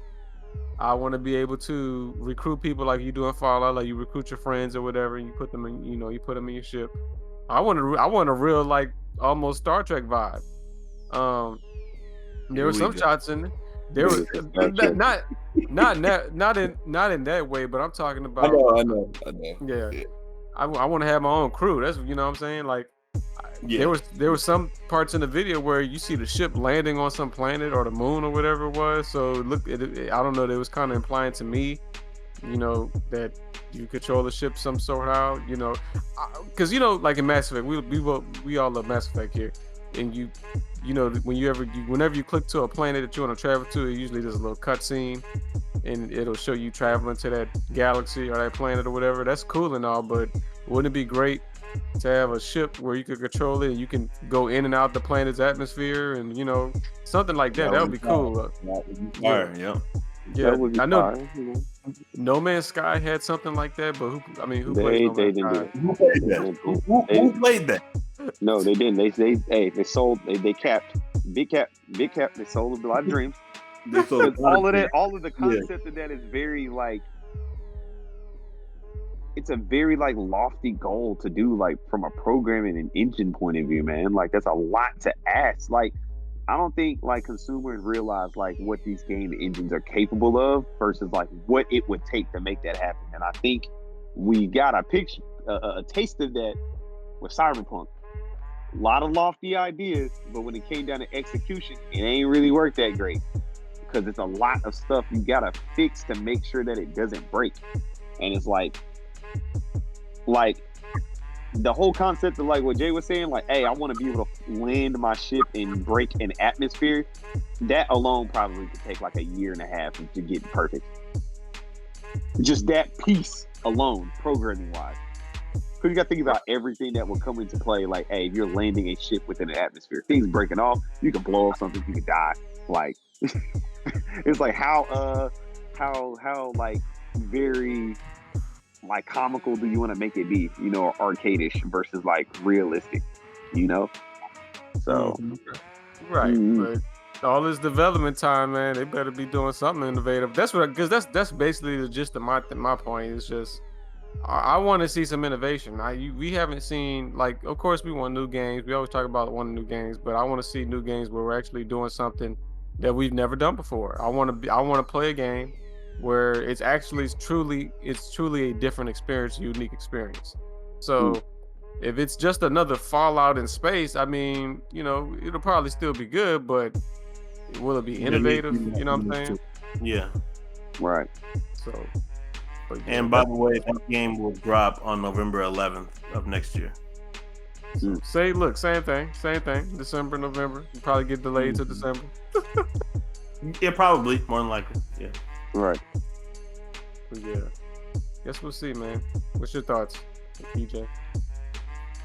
I want to be able to recruit people like you do in Fallout, like you recruit your friends or whatever, and you put them in, you put them in your ship. I want a real like almost Star Trek vibe. There were some shots in there. Was not in that way, but I'm talking about. I know. Yeah. I want to have my own crew. That's what I'm saying. Like, there was some parts in the video where you see the ship landing on some planet or the moon or whatever it was. So look, I don't know. It was kind of implying to me, that you control the ship some sort out. Because like in Mass Effect, we all love Mass Effect here, and whenever you click to a planet that you want to travel to, it usually does a little cutscene. And it'll show you traveling to that galaxy or that planet or whatever. That's cool and all, but wouldn't it be great to have a ship where you could control it and you can go in and out the planet's atmosphere and something like that? That would be cool. Yeah. I know. Fire, No Man's Sky had something like that, but who they played No didn't Man's do Sky? it. Who played that? No, they didn't. They sold. They capped. Big cap. They sold a lot of dreams. All of the concept of that is very like, it's a very like lofty goal to do, like from a programming and engine point of view, man. Like that's a lot to ask. Like I don't think like consumers realize like what these game engines are capable of versus like what it would take to make that happen. And I think we got a picture, a taste of that with Cyberpunk. A lot of lofty ideas, but when it came down to execution, it ain't really worked that great. Because it's a lot of stuff you gotta fix to make sure that it doesn't break. And it's like the whole concept of like what Jay was saying, like, hey, I want to be able to land my ship and break an atmosphere. That alone probably could take like a year and a half to get perfect. Just that piece alone, programming wise. Because you got to think about everything that will come into play. Like, hey, if you're landing a ship within an atmosphere, things breaking off, you can blow up something, you can die. Like, it's like how like very like comical do you want to make it be, or arcadish versus like realistic, So, right. But all this development time, man, they better be doing something innovative. That's that's basically the gist of my point. It's just I want to see some innovation. We haven't seen, like, of course we want new games. We always talk about wanting new games, but I want to see new games where we're actually doing something that we've never done before. I want to play a game where it's truly a different experience, unique experience. So if it's just another Fallout in space, I mean, it'll probably still be good, but will it be innovative? You know what I'm saying? Yeah. Right. So. But yeah, and by the way, that game will drop on November 11th of next year. Same thing. December, November. You probably get delayed to December. Yeah, probably. More than likely. Yeah. Right. But yeah. Guess we'll see, man. What's your thoughts, PJ?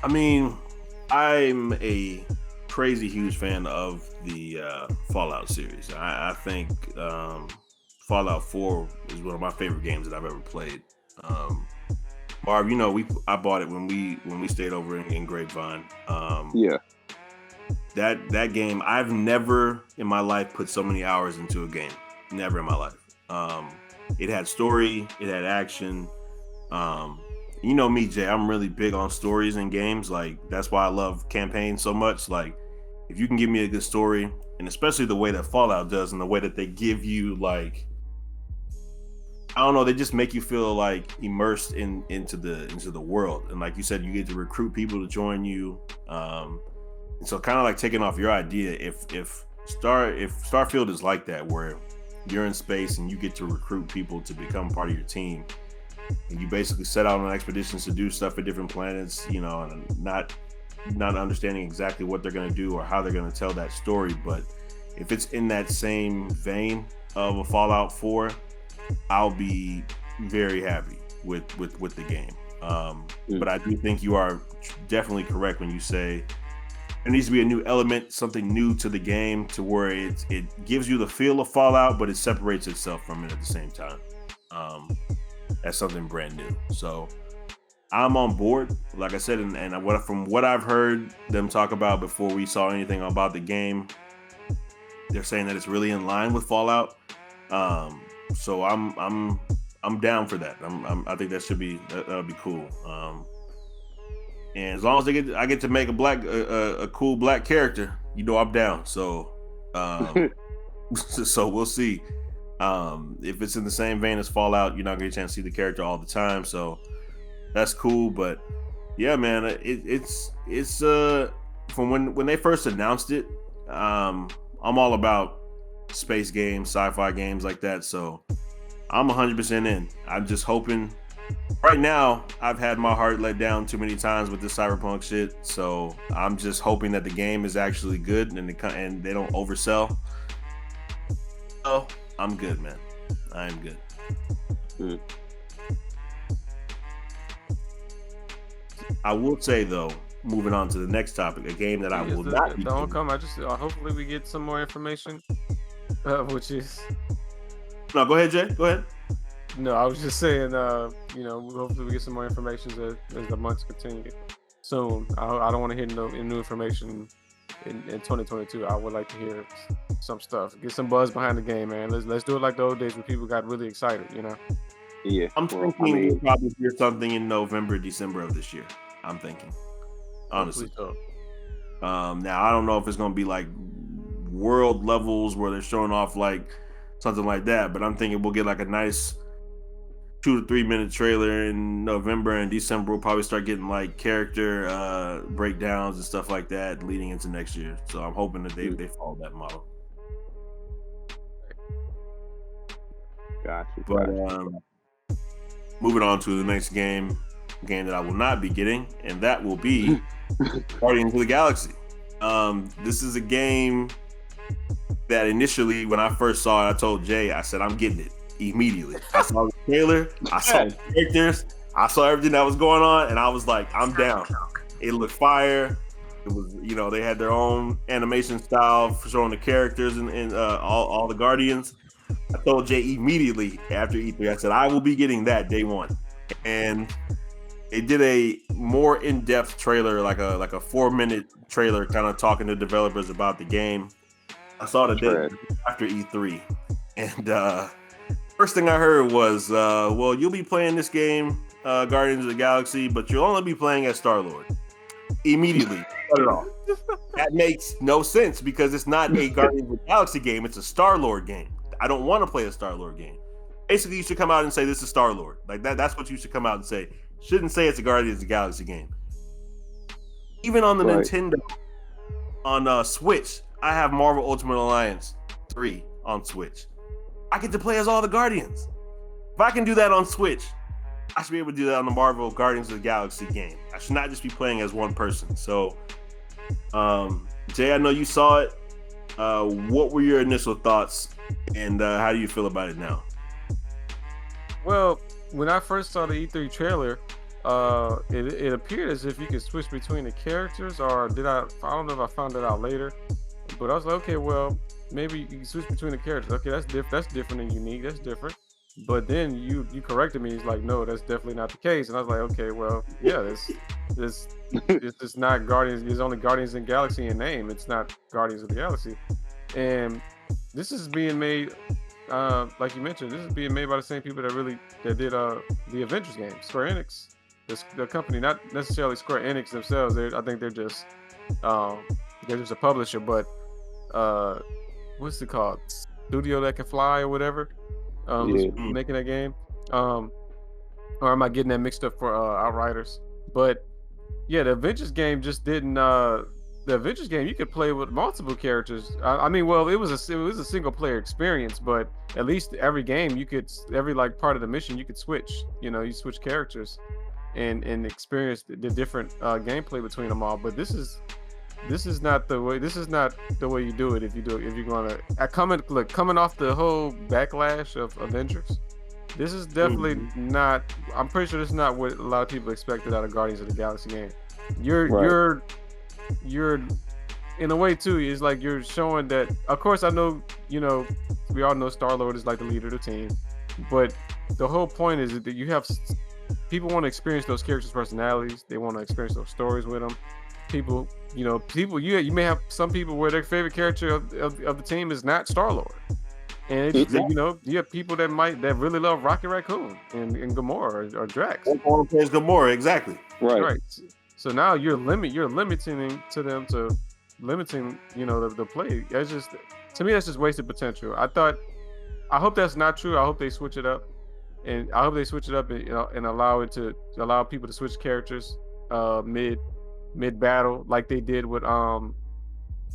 I mean, I'm a crazy huge fan of the Fallout series. I think Fallout 4 is one of my favorite games that I've ever played. Marv, I bought it when we stayed over in Grapevine. Yeah. That game, I've never in my life put so many hours into a game. Never in my life. It had story, it had action. You know me, Jay, I'm really big on stories in games. Like, that's why I love campaigns so much. Like, if you can give me a good story, and especially the way that Fallout does and the way that they give you, like, I don't know, they just make you feel like immersed into the world. And like you said, you get to recruit people to join you. And so kind of like taking off your idea, if Starfield is like that, where you're in space and you get to recruit people to become part of your team. And you basically set out on expeditions to do stuff at different planets, you know, and not understanding exactly what they're going to do or how they're going to tell that story. But if it's in that same vein of a Fallout 4, I'll be very happy with the game. But I do think you are definitely correct when you say there needs to be a new element, something new to the game, to where it gives you the feel of Fallout, but it separates itself from it at the same time. That's something brand new. So I'm on board, like I said, and from what I've heard them talk about before we saw anything about the game, they're saying that it's really in line with Fallout. So I'm down for that. I think that'll be cool. And as long as I get to make a cool black character, you know, I'm down. So, so we'll see. If it's in the same vein as Fallout, you're not gonna get a chance to see the character all the time. So that's cool. But yeah, man, it's from when they first announced it, I'm all about space games, sci-fi games like that. So I'm 100% in. I'm just hoping. Right now, I've had my heart let down too many times with this cyberpunk shit. So I'm just hoping that the game is actually good and they don't oversell. So I'm good, man. I am good. I will say though, moving on to the next topic, a game that I will not be. Don't come. Hopefully we get some more information, which is. No, go ahead, Jay. Go ahead. No, I was just saying, hopefully we get some more information as the months continue soon. I don't want to hear no new information in 2022. I would like to hear some stuff. Get some buzz behind the game, man. Let's do it like the old days when people got really excited, you know? Yeah. I'm thinking we'll probably hear something in November, December of this year. I'm thinking. Honestly. Now, I don't know if it's going to be like world levels where they're showing off like something like that, but I'm thinking we'll get like a nice 2 to 3 minute trailer in November, and December we'll probably start getting like character breakdowns and stuff like that leading into next year. So I'm hoping that they follow that model. Gotcha. But moving on to the next game that I will not be getting, and that will be Guardians of the Galaxy. This is a game that initially, when I first saw it, I told Jay, I said, I'm getting it immediately. I saw the trailer, I saw the characters, I saw everything that was going on, and I was like, I'm down. It looked fire. It was, you know, they had their own animation style for showing the characters and all the Guardians. I told Jay immediately after E3, I said, I will be getting that day one. And it did a more in-depth trailer, like a 4-minute trailer, kind of talking to developers about the game. I saw the day after E3, and first thing I heard was, well, you'll be playing this game, Guardians of the Galaxy, but you'll only be playing as Star-Lord. Immediately, cut it off. That makes no sense because it's not a Guardians of the Galaxy game, it's a Star-Lord game. I don't want to play a Star-Lord game. Basically, you should come out and say this is Star-Lord. Like that's what you should come out and say. Shouldn't say it's a Guardians of the Galaxy game. Even on the Nintendo, on Switch, I have Marvel Ultimate Alliance 3 on Switch. I get to play as all the Guardians. If I can do that on Switch, I should be able to do that on the Marvel Guardians of the Galaxy game. I should not just be playing as one person. So, Jay, I know you saw it. What were your initial thoughts, and how do you feel about it now? Well, when I first saw the E3 trailer, it appeared as if you could switch between the characters, or I don't know if I found that out later, but I was like, okay, well, maybe you can switch between the characters. Okay, that's different and unique. That's different. But then you corrected me. He's like, no, that's definitely not the case. And I was like, okay, well, yeah, this is not Guardians. There's only Guardians in Galaxy in name. It's not Guardians of the Galaxy. And this is being made, like you mentioned, this is being made by the same people that did the Avengers game, Square Enix, the company, not necessarily Square Enix themselves. I think they're just a publisher, but what's it called? Studio That Can Fly or whatever. Making that game. Or am I getting that mixed up for Outriders? But yeah, the Avengers game just didn't the Avengers game, you could play with multiple characters. I mean, well, it was a single player experience, but at least every game every like part of the mission you could switch. You switch characters, and experience the different gameplay between them all. But this is not the way. This is not the way you do it. If you're gonna coming off the whole backlash of Avengers, this is definitely not. I'm pretty sure this is not what a lot of people expected out of Guardians of the Galaxy game. You're in a way too. It's like you're showing that. Of course, I know. We all know Star-Lord is like the leader of the team, but the whole point is that you have people want to experience those characters' personalities. They want to experience those stories with them. People, you may have some people where their favorite character of the team is not Star-Lord. And it's, you have people that really love Rocket Raccoon and Gamora or Drax. Or plays Gamora, exactly. Right. So now you're limiting to them to limiting, the play. That's just, to me, that's just wasted potential. I hope that's not true. I hope they switch it up, and and allow people to switch characters mid battle like they did with I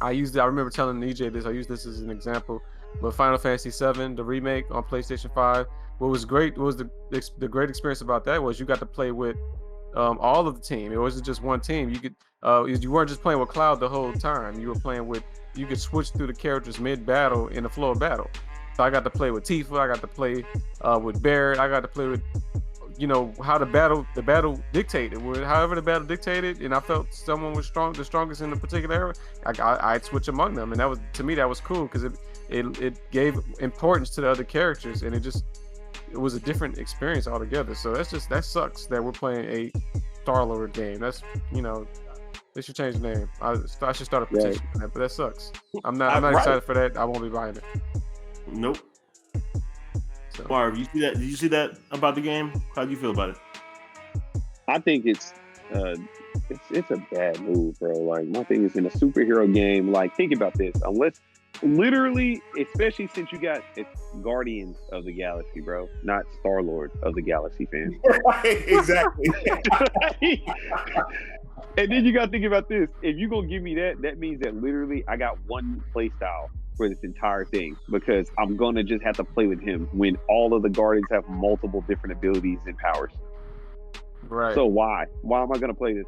remember telling EJ this. I used this as an example. But Final Fantasy VII, the remake on PlayStation 5, what was great was the great experience about that was you got to play with all of the team. It wasn't just one team. You could you weren't just playing with Cloud the whole time. You could switch through the characters mid battle in the flow of battle. So I got to play with Tifa. I got to play with Barrett. I got to play with how the battle dictated. However the battle dictated, and I felt someone was the strongest in a particular area, I'd switch among them, and that was cool because it gave importance to the other characters, and it was a different experience altogether. So that sucks that we're playing a Star-Lord game. That's they should change the name. I should start a petition for that, but that sucks. I'm not excited for that. I won't be buying it. Nope. So. Marv, you see that? Did you see that about the game? How do you feel about it? I think it's a bad move, bro. Like, my thing is, in a superhero game, like, think about this. Unless, literally, especially since you got it's Guardians of the Galaxy, bro, not Star-Lord of the Galaxy, fans. Right, exactly. And then you got to think about this. If you're going to give me that means that literally I got one play style for this entire thing, because I'm going to just have to play with him when all of the Guardians have multiple different abilities and powers. Right. So why am I going to play this?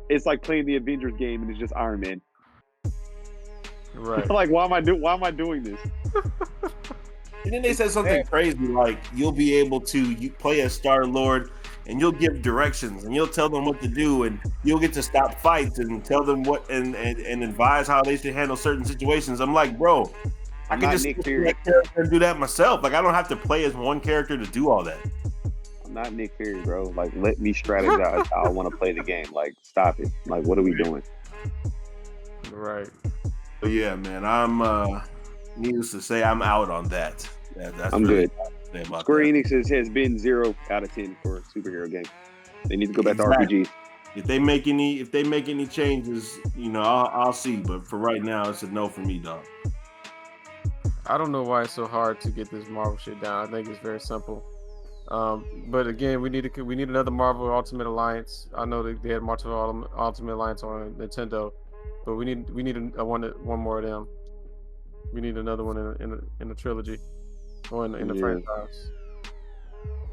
It's like playing the Avengers game and it's just Iron Man. Right. Like, why am I doing this? And then they said something crazy like you'll be able to play as Star-Lord and you'll give directions and you'll tell them what to do and you'll get to stop fights and tell them what and advise how they should handle certain situations. I'm like, bro, I can just Nick Fury and do that myself. Like, I don't have to play as one character to do all that. I'm not Nick Fury, bro. Like, let me strategize how I want to play the game. Like, stop it. Like, what are we doing? Right. But yeah, man, I'm needless to say, I'm out on that. That's I'm really good. Square Enix has been 0 out of 10 for a superhero game. They need to go back to RPGs. If they make any changes, I'll see. But for right now, it's a no for me, dog. I don't know why it's so hard to get this Marvel shit down. I think it's very simple. But again, we need another Marvel Ultimate Alliance. I know they had Marvel Ultimate Alliance on Nintendo, but we need one more of them. We need another one in the trilogy or in the franchise.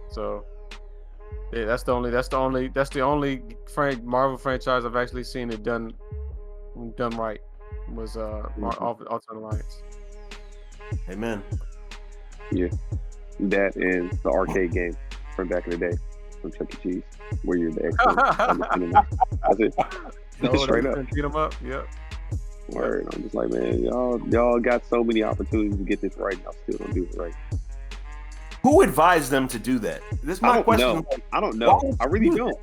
So yeah, that's the only Marvel franchise I've actually seen it done right was Ultimate Alliance. Amen. Yeah, that and the arcade game from back in the day from Chuck E. Cheese, where you're the expert. That's it. Straight up. Beat them up. Yep. Word. I'm just like, man, y'all got so many opportunities to get this right, and y'all still don't do it right. Who advised them to do that? This is my question. I don't know. I really don't.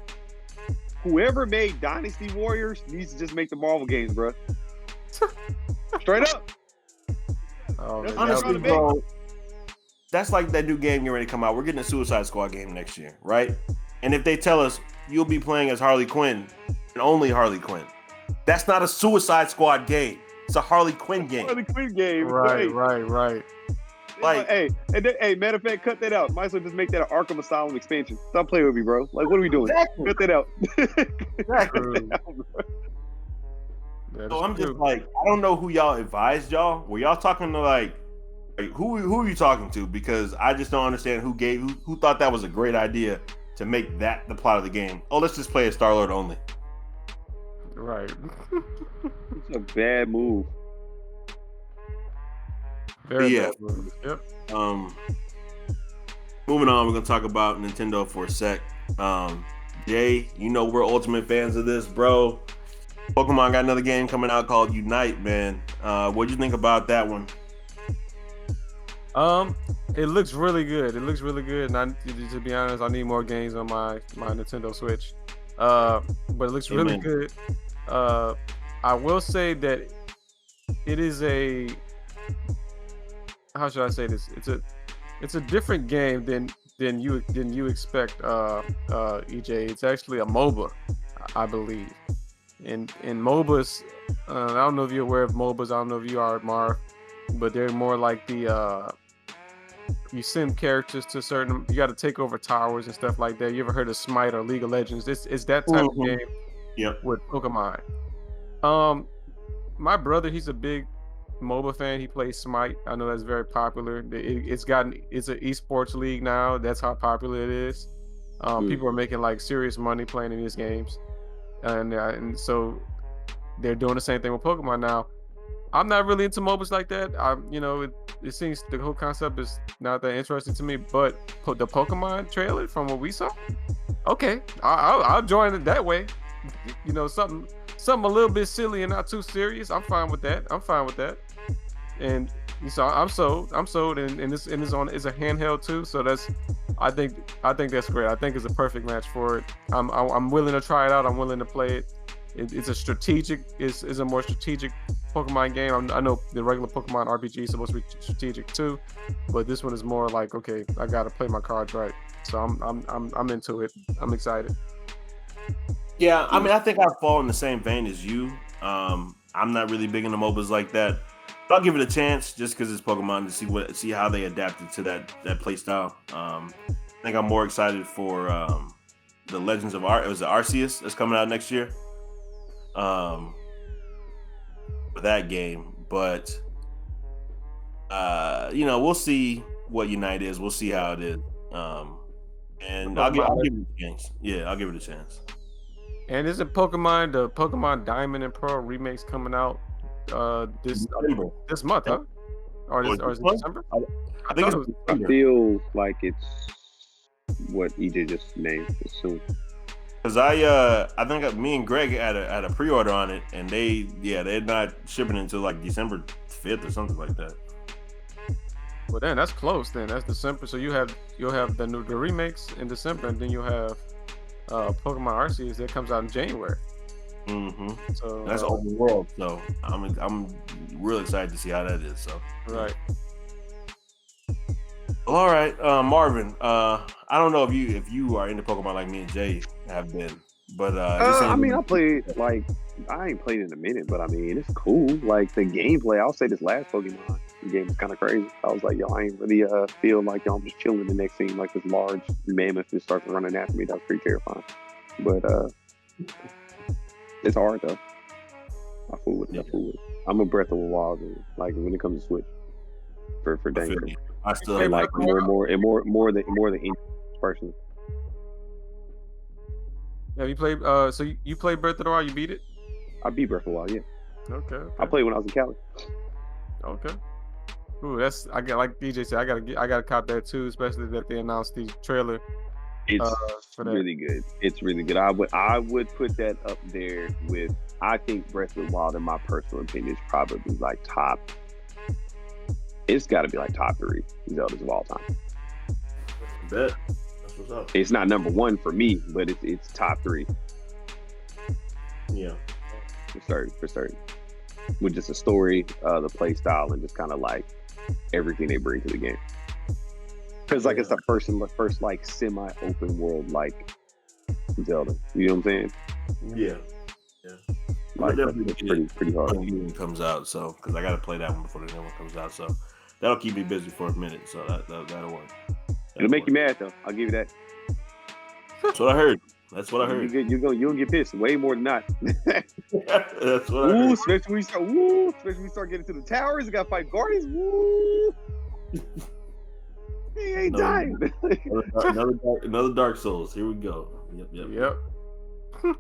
Whoever made Dynasty Warriors needs to just make the Marvel games, bro. Straight up. Oh, honestly, bro, that's like that new game getting ready to come out. We're getting a Suicide Squad game next year, right? And if they tell us you'll be playing as Harley Quinn and only Harley Quinn, that's not a Suicide Squad game. It's a Harley Quinn game. Harley Quinn game. Right. Like, hey, matter of fact, cut that out. Might as well just make that an Arkham Asylum expansion. Stop playing with me, bro. Like, what are we doing? Exactly. Cut that out. Exactly. So I'm just like, I don't know who y'all advised y'all. Were y'all talking to like who are you talking to? Because I just don't understand who thought that was a great idea to make that the plot of the game. Oh, let's just play as Star-Lord only. Right. It's a bad move. Very bad move. Yep. Moving on, we're gonna talk about Nintendo for a sec. Jay, you know we're ultimate fans of this, bro. Pokemon got another game coming out called Unite, man. What'd you think about that one? It looks really good. And to be honest, I need more games on my Nintendo Switch. But it looks really good. I will say that it is a, how should I say this? It's a different game than you expect, EJ. It's actually a MOBA, I believe. In MOBAs, I don't know if you're aware of MOBAs. I don't know if you are, Marv, but they're more like the you send characters to certain. You got to take over towers and stuff like that. You ever heard of Smite or League of Legends? It's that type of game. Yep. With Pokemon. My brother, he's a big MOBA fan. He plays Smite. I know that's very popular. It's an esports league now. That's how popular it is. People are making like serious money playing in these games, and so they're doing the same thing with Pokemon now. I'm not really into MOBAs like that. It seems the whole concept is not that interesting to me. But the Pokemon trailer, from what we saw, okay, I'll join it that way. Something a little bit silly and not too serious. I'm fine with that. And so I'm sold. And it's a handheld too. So I think that's great. I think it's a perfect match for it. I'm willing to try it out. I'm willing to play it. It's a more strategic Pokemon game. I know the regular Pokemon RPG is supposed to be strategic too, but this one is more like, okay, I gotta play my cards right. So I'm into it. I'm excited. Yeah, I mean, I think I fall in the same vein as you. I'm not really big into MOBAs like that, but I'll give it a chance just because it's Pokemon to see how they adapted to that play style. I think I'm more excited for the Legends of Arceus that's coming out next year. For that game, but we'll see what Unite is. We'll see how it is. And I'll give it a chance. Yeah, I'll give it a chance. And isn't the Pokemon Diamond and Pearl remakes coming out this month, huh? Or is it December? I think it's I feel like it's what EJ just named soon. Because I think me and Greg had a pre-order on it, and they're not shipping it until like December 5th or something like that. Well, then that's close. Then that's December. So you'll have the remakes in December, and then you'll have Pokemon Arceus that comes out in January. Mm-hmm. So that's open world. So I'm really excited to see how that is. So right. Well, all right, Marvin. I don't know if you are into Pokemon like me and Jay have been, but I played I ain't played in a minute, but I mean it's cool. Like the gameplay, I'll say this last Pokemon game was kind of crazy. I was like, yo, I ain't really feel like y'all just chilling. The next scene, like this large mammoth just starts running after me. That was pretty terrifying. But it's hard though. I fool with it. I'm a Breath of the Wild, like when it comes to Switch for dang. I still like more than any person. Have you played? So you played Breath of the Wild? You beat it? I beat Breath of the Wild, yeah. Okay. I played when I was in Cali. Okay. Ooh, I got, like DJ said, I gotta cop that too, especially that they announced the trailer. It's really good. It's really good. I would put that up there with. I think Breath of the Wild, in my personal opinion, is probably like top. It's got to be like top 3 Zeldas of all time. I bet. That's what's up. It's not number 1 for me, but it's top 3. Yeah. For certain. With just the story, the play style, and just kind of like everything they bring to the game. Because like it's the first like semi-open world like Zelda. You know what I'm saying? Yeah. Like it's pretty hard. When the new one comes out, so because I got to play that one before the new one comes out, so that'll keep me busy for a minute. So that'll work. It'll make you mad though. I'll give you that. That's what I heard. That's what I heard. You'll get pissed way more than not. That's what I heard. Especially when we start getting to the towers. We got to fight Guardians. Woo! He ain't dying. Another Dark Souls. Here we go. Yep.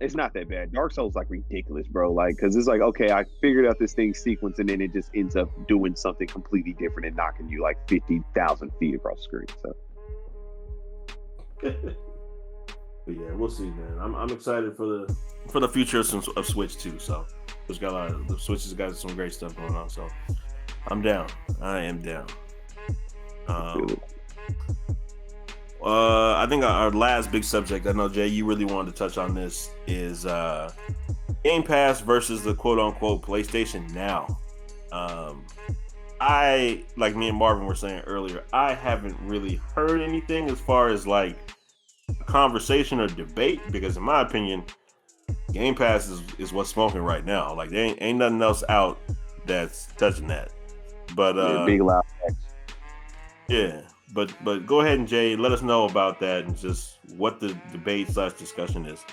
It's not that bad. Dark Souls like ridiculous, bro. Like, because it's like, okay, I figured out this thing sequence, and then it just ends up doing something completely different and knocking you like 50,000 feet across the screen. So, but yeah, we'll see, man. I'm excited for the future of Switch too. So, the Switch has got some great stuff going on. So, I'm down. I am down. I think our last big subject, I know Jay, you really wanted to touch on this, is Game Pass versus the quote unquote PlayStation Now. I, like me and Marvin were saying earlier, I haven't really heard anything as far as like conversation or debate, because in my opinion, Game Pass is what's smoking right now. Like there ain't nothing else out that's touching that. But big loud X. Yeah. But go ahead and Jay, let us know about that and just what the debate / discussion is.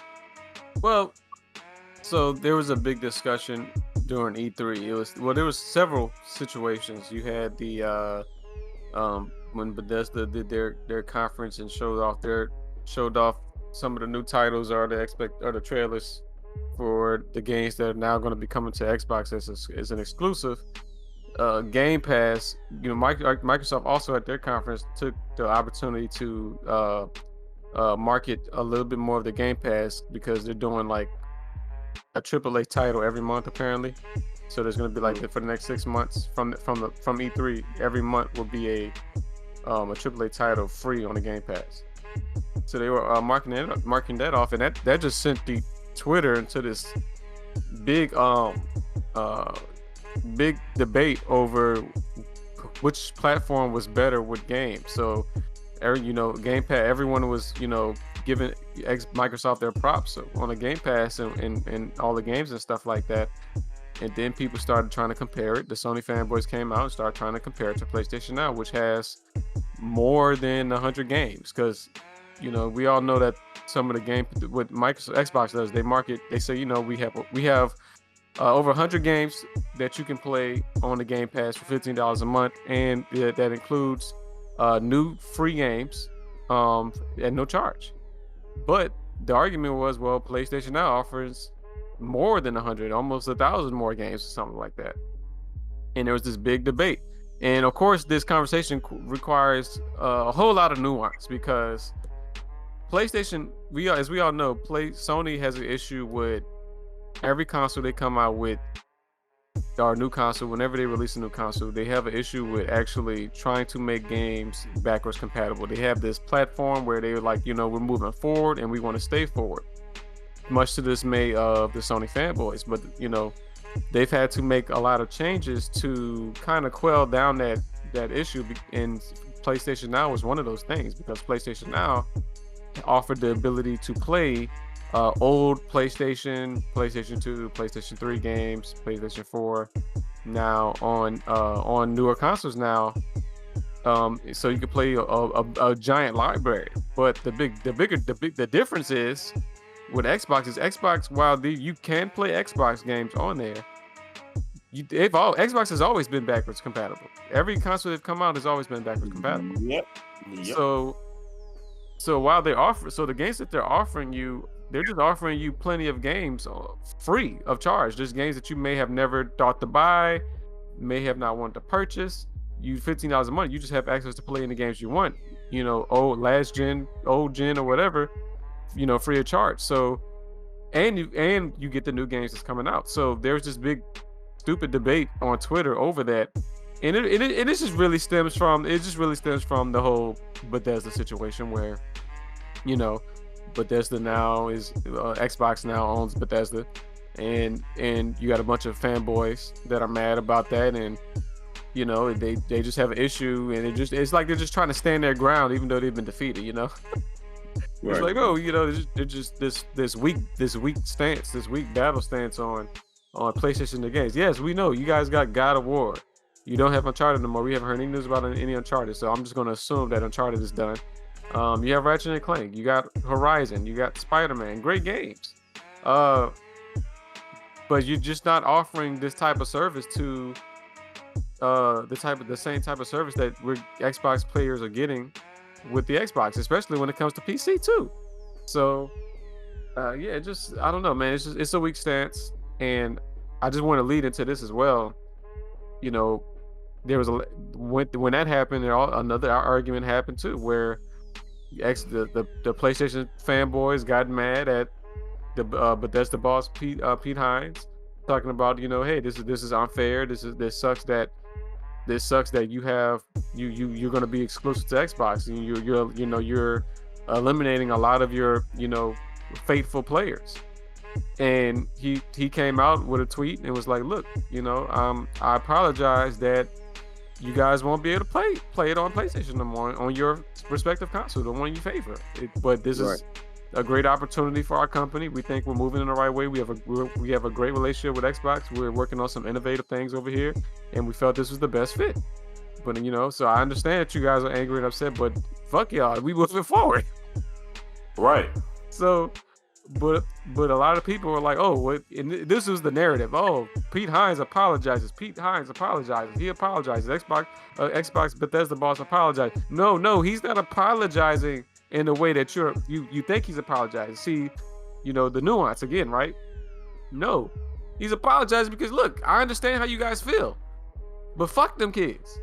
Well, so there was a big discussion during E3. There was several situations. You had the when Bethesda did their conference and showed off some of the new titles or the trailers for the games that are now going to be coming to Xbox as an exclusive. Game Pass, Microsoft also at their conference took the opportunity to market a little bit more of the Game Pass, because they're doing like a AAA title every month apparently. So there's going to be like for the next 6 months from E3, every month will be a AAA title free on the Game Pass. So they were marking that off, and that just sent the Twitter into this big big debate over which platform was better with games. So, Game Pass, everyone was, giving Microsoft their props on the Game Pass and all the games and stuff like that. And then people started trying to compare it. The Sony fanboys came out and started trying to compare it to PlayStation Now, which has more than 100 games. Because, we all know that some of the games, what Xbox does, they say, we have over 100 games that you can play on the Game Pass for $15 a month, and that includes new free games at no charge. But the argument was, well, PlayStation Now offers more than 100, almost 1,000 more games or something like that. And there was this big debate. And of course, this conversation requires a whole lot of nuance, because PlayStation, as we all know, Sony has an issue with every console they come out with, or new console, whenever they release a new console, they have an issue with actually trying to make games backwards compatible. They have this platform where they're like, we're moving forward and we want to stay forward, much to the dismay of the Sony fanboys. But they've had to make a lot of changes to kind of quell down that issue, and PlayStation Now was one of those things, because PlayStation Now offered the ability to play old PlayStation 2, PlayStation 3 games, PlayStation 4 now on newer consoles now. So you can play a giant library. But the difference is with Xbox, while you can play Xbox games on there, Xbox has always been backwards compatible. Every console that's come out has always been backwards compatible. Yep. So while the games that they're offering you, they're just offering you plenty of games free of charge. Just games that you may have never thought to buy, may have not wanted to purchase. You $15 a month, you just have access to play in the games you want. Old gen or whatever, free of charge. So, and you get the new games that's coming out. So there's this big stupid debate on Twitter over that, and it just really stems from the whole Bethesda situation where, Bethesda now is Xbox now owns Bethesda, and you got a bunch of fanboys that are mad about that, and they just have an issue, and it's like they're just trying to stand their ground even though they've been defeated. Right. It's like, they're just this weak stance, this weak battle stance on PlayStation the games. Yes, we know you guys got God of War. You don't have Uncharted no more. We haven't heard any news about any Uncharted, so I'm just going to assume that Uncharted is done. You have Ratchet and Clank, you got Horizon, you got Spider-Man, great games. But you're just not offering this type of service to the same type of service that Xbox players are getting with the Xbox, especially when it comes to PC too. So yeah, just I don't know, man. It's a weak stance, and I just want to lead into this as well. You know, there was when that happened, another argument happened too, where the PlayStation fanboys got mad at the Bethesda boss Pete Hines, talking about, hey, this is unfair. This sucks that you're going to be exclusive to Xbox, and you're eliminating a lot of your faithful players. And he came out with a tweet and was like, look, I apologize that you guys won't be able to play it on PlayStation no more on your respective console, the one you favor. But this is a great opportunity for our company. We think we're moving in the right way. We have a great relationship with Xbox. We're working on some innovative things over here, and we felt this was the best fit. But so I understand that you guys are angry and upset, but fuck y'all, we moving forward. Right. So, but a lot of people are like, oh, and this is the narrative. Oh, Pete Hines apologizes. He apologizes. Xbox Bethesda boss apologized. No, he's not apologizing in the way that you think he's apologizing. See, the nuance again, right? No, he's apologizing because, look, I understand how you guys feel, but fuck them kids.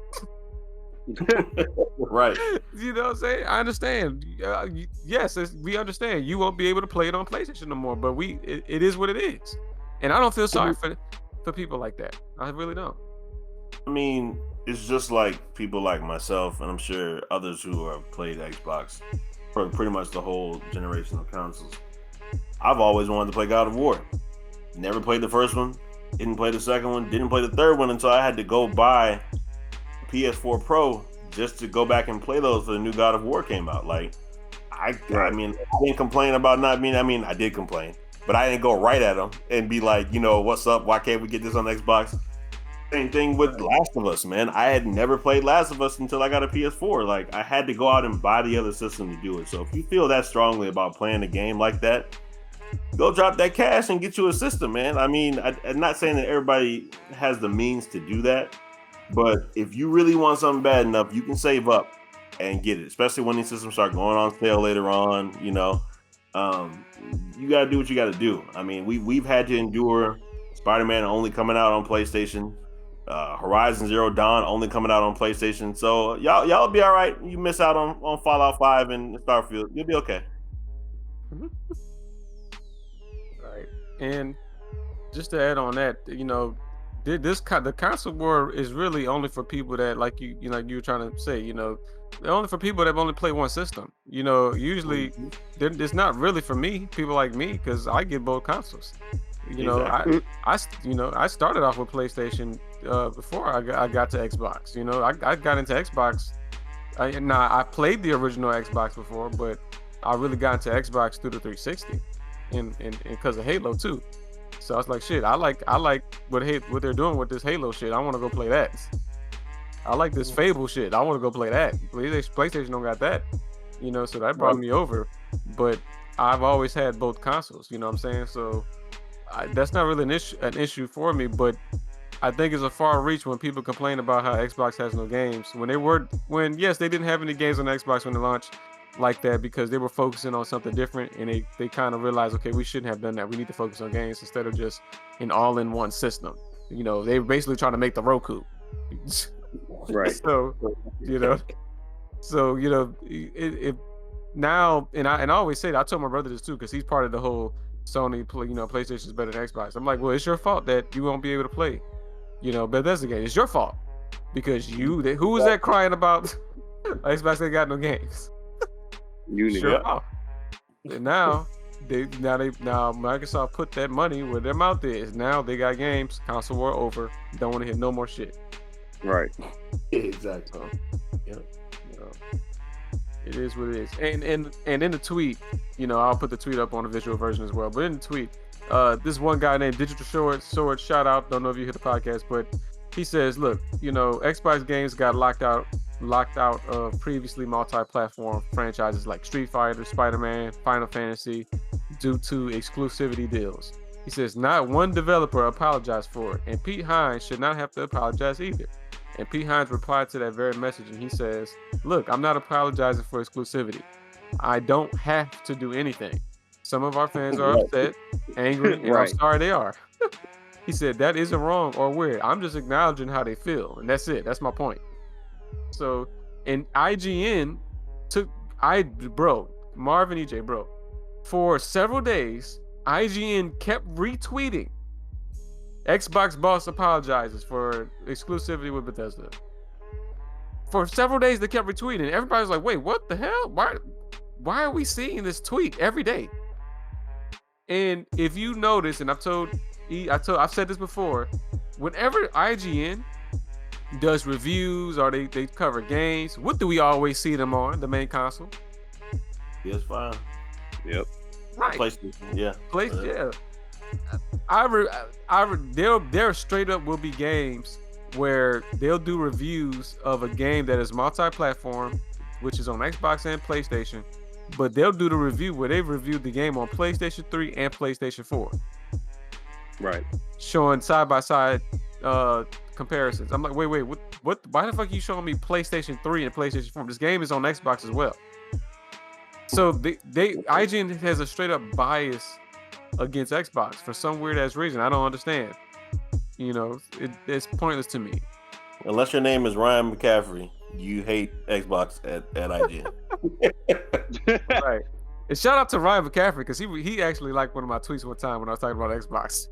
Right. You know what I'm saying? I understand. Yes, we understand. You won't be able to play it on PlayStation no more, but it is what it is. And I don't feel sorry for people like that. I really don't. I mean, it's just like people like myself, and I'm sure others who have played Xbox for pretty much the whole generation of consoles. I've always wanted to play God of War. Never played the first one, didn't play the second one, didn't play the third one until I had to go buy PS4 Pro just to go back and play those for the new God of War came out. Like, I mean, I didn't complain about not being. I mean, I did complain, but I didn't go right at them and be like, what's up? Why can't we get this on Xbox? Same thing with Last of Us, man. I had never played Last of Us until I got a PS4. Like, I had to go out and buy the other system to do it. So if you feel that strongly about playing a game like that, go drop that cash and get you a system, man. I mean, I'm not saying that everybody has the means to do that. But if you really want something bad enough, you can save up and get it, especially when these systems start going on sale later on. You got to do what you got to do. I mean, we've had to endure Spider-Man only coming out on PlayStation, Horizon Zero Dawn only coming out on PlayStation. So y'all be all right. You miss out on Fallout 5 and Starfield, you'll be okay. Right. And just to add on that, the console war is really only for people that, like you were trying to say, they're only for people that have only played one system. Usually it's not really for me, people like me, because I get both consoles. Exactly. I started off with PlayStation before I got to Xbox. I got into Xbox. I played the original Xbox before, but I really got into Xbox through the 360, and because of Halo too. So I was like, shit, I like what they're doing with this Halo shit. I want to go play that. I like this Fable shit. I want to go play that. PlayStation don't got that, so that brought me over. But I've always had both consoles, you know what I'm saying? So that's not really an issue for me, but I think it's a far reach when people complain about how Xbox has no games. Yes, they didn't have any games on Xbox when they launched like that because they were focusing on something different, and they kind of realized, okay, we shouldn't have done that. We need to focus on games instead of just an all-in-one system. They were basically trying to make the Roku. Right. So if now, and I always say that, I told my brother this too, because he's part of the whole Sony, PlayStation's better than Xbox. I'm like, well, it's your fault that you won't be able to play, Bethesda game. It's your fault because who was that crying about Xbox ain't got no games? Sure. And now Microsoft put that money where their mouth is. Now they got games. Console war over. Don't want to hear no more shit. Right. Exactly. Yeah. It is what it is. And in the tweet, I'll put the tweet up on the visual version as well. But in the tweet, this one guy named Digital Sword, shout out. Don't know if you hear the podcast, but he says, look, Xbox games got locked out locked out of previously multi-platform franchises like Street Fighter, Spider-Man, Final Fantasy due to exclusivity deals. He says not one developer apologized for it, and Pete Hines should not have to apologize either. And Pete Hines replied to that very message, and he says, "Look, I'm not apologizing for exclusivity. I don't have to do anything. Some of our fans are upset, angry, and I'm sorry they are." He said that isn't wrong or weird. I'm just acknowledging how they feel, and that's it. That's my point. So, and IGN Marvin EJ, bro, for several days, IGN kept retweeting Xbox boss apologizes for exclusivity with Bethesda. For several days, they kept retweeting. Everybody's like, "Wait, what the hell? Why are we seeing this tweet every day?" And if you notice, and I've said this before, whenever IGN does reviews or they cover games, what do we always see them on? The main console. PS5. Yep. Right. PlayStation. Yeah. Yeah. There straight up will be games where they'll do reviews of a game that is multi-platform, which is on Xbox and PlayStation, but they'll do the review where they've reviewed the game on PlayStation 3 and PlayStation 4. Right. Showing side-by-side comparisons. I'm like, wait, what? Why the fuck are you showing me PlayStation 3 and PlayStation 4? This game is on Xbox as well. So IGN has a straight up bias against Xbox for some weird ass reason. I don't understand. It's pointless to me. Unless your name is Ryan McCaffrey, you hate Xbox at IGN. Right. And shout out to Ryan McCaffrey because he actually liked one of my tweets one time when I was talking about Xbox.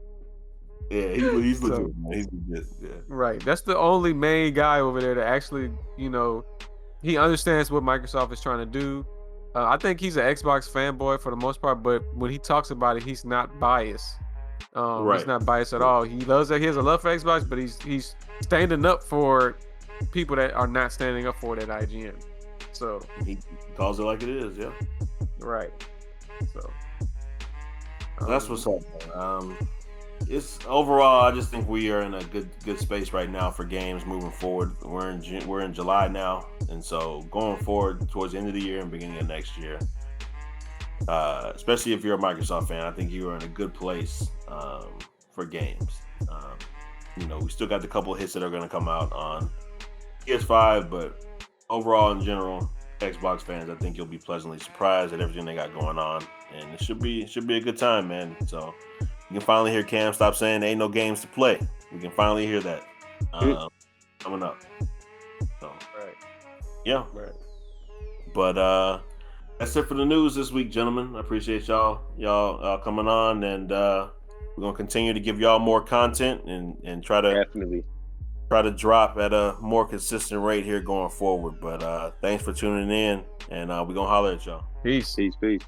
Yeah, he's legit, man. He's legit. Yeah. Right. That's the only main guy over there that actually, he understands what Microsoft is trying to do. I think he's an Xbox fanboy for the most part, but when he talks about it, he's not biased. Right. He's not biased at all. He loves that. He has a love for Xbox, but he's standing up for people that are not standing up for it at IGN. So he calls it like it is. Yeah. Right. So that's what's up, man. It's overall, I just think we are in a good space right now for games moving forward. We're in July now, and so going forward towards the end of the year and beginning of next year, especially if you're a Microsoft fan, I think you are in a good place for games. We still got the couple of hits that are going to come out on PS5, but overall, in general, Xbox fans, I think you'll be pleasantly surprised at everything they got going on, and it should be a good time, man. So. You can finally hear Cam stop saying there ain't no games to play. We can finally hear that coming up. So, right. Yeah. Right. But that's it for the news this week, gentlemen. I appreciate y'all coming on, and we're gonna continue to give y'all more content and try to definitely try to drop at a more consistent rate here going forward. But thanks for tuning in, and we're gonna holler at y'all. Peace. Peace.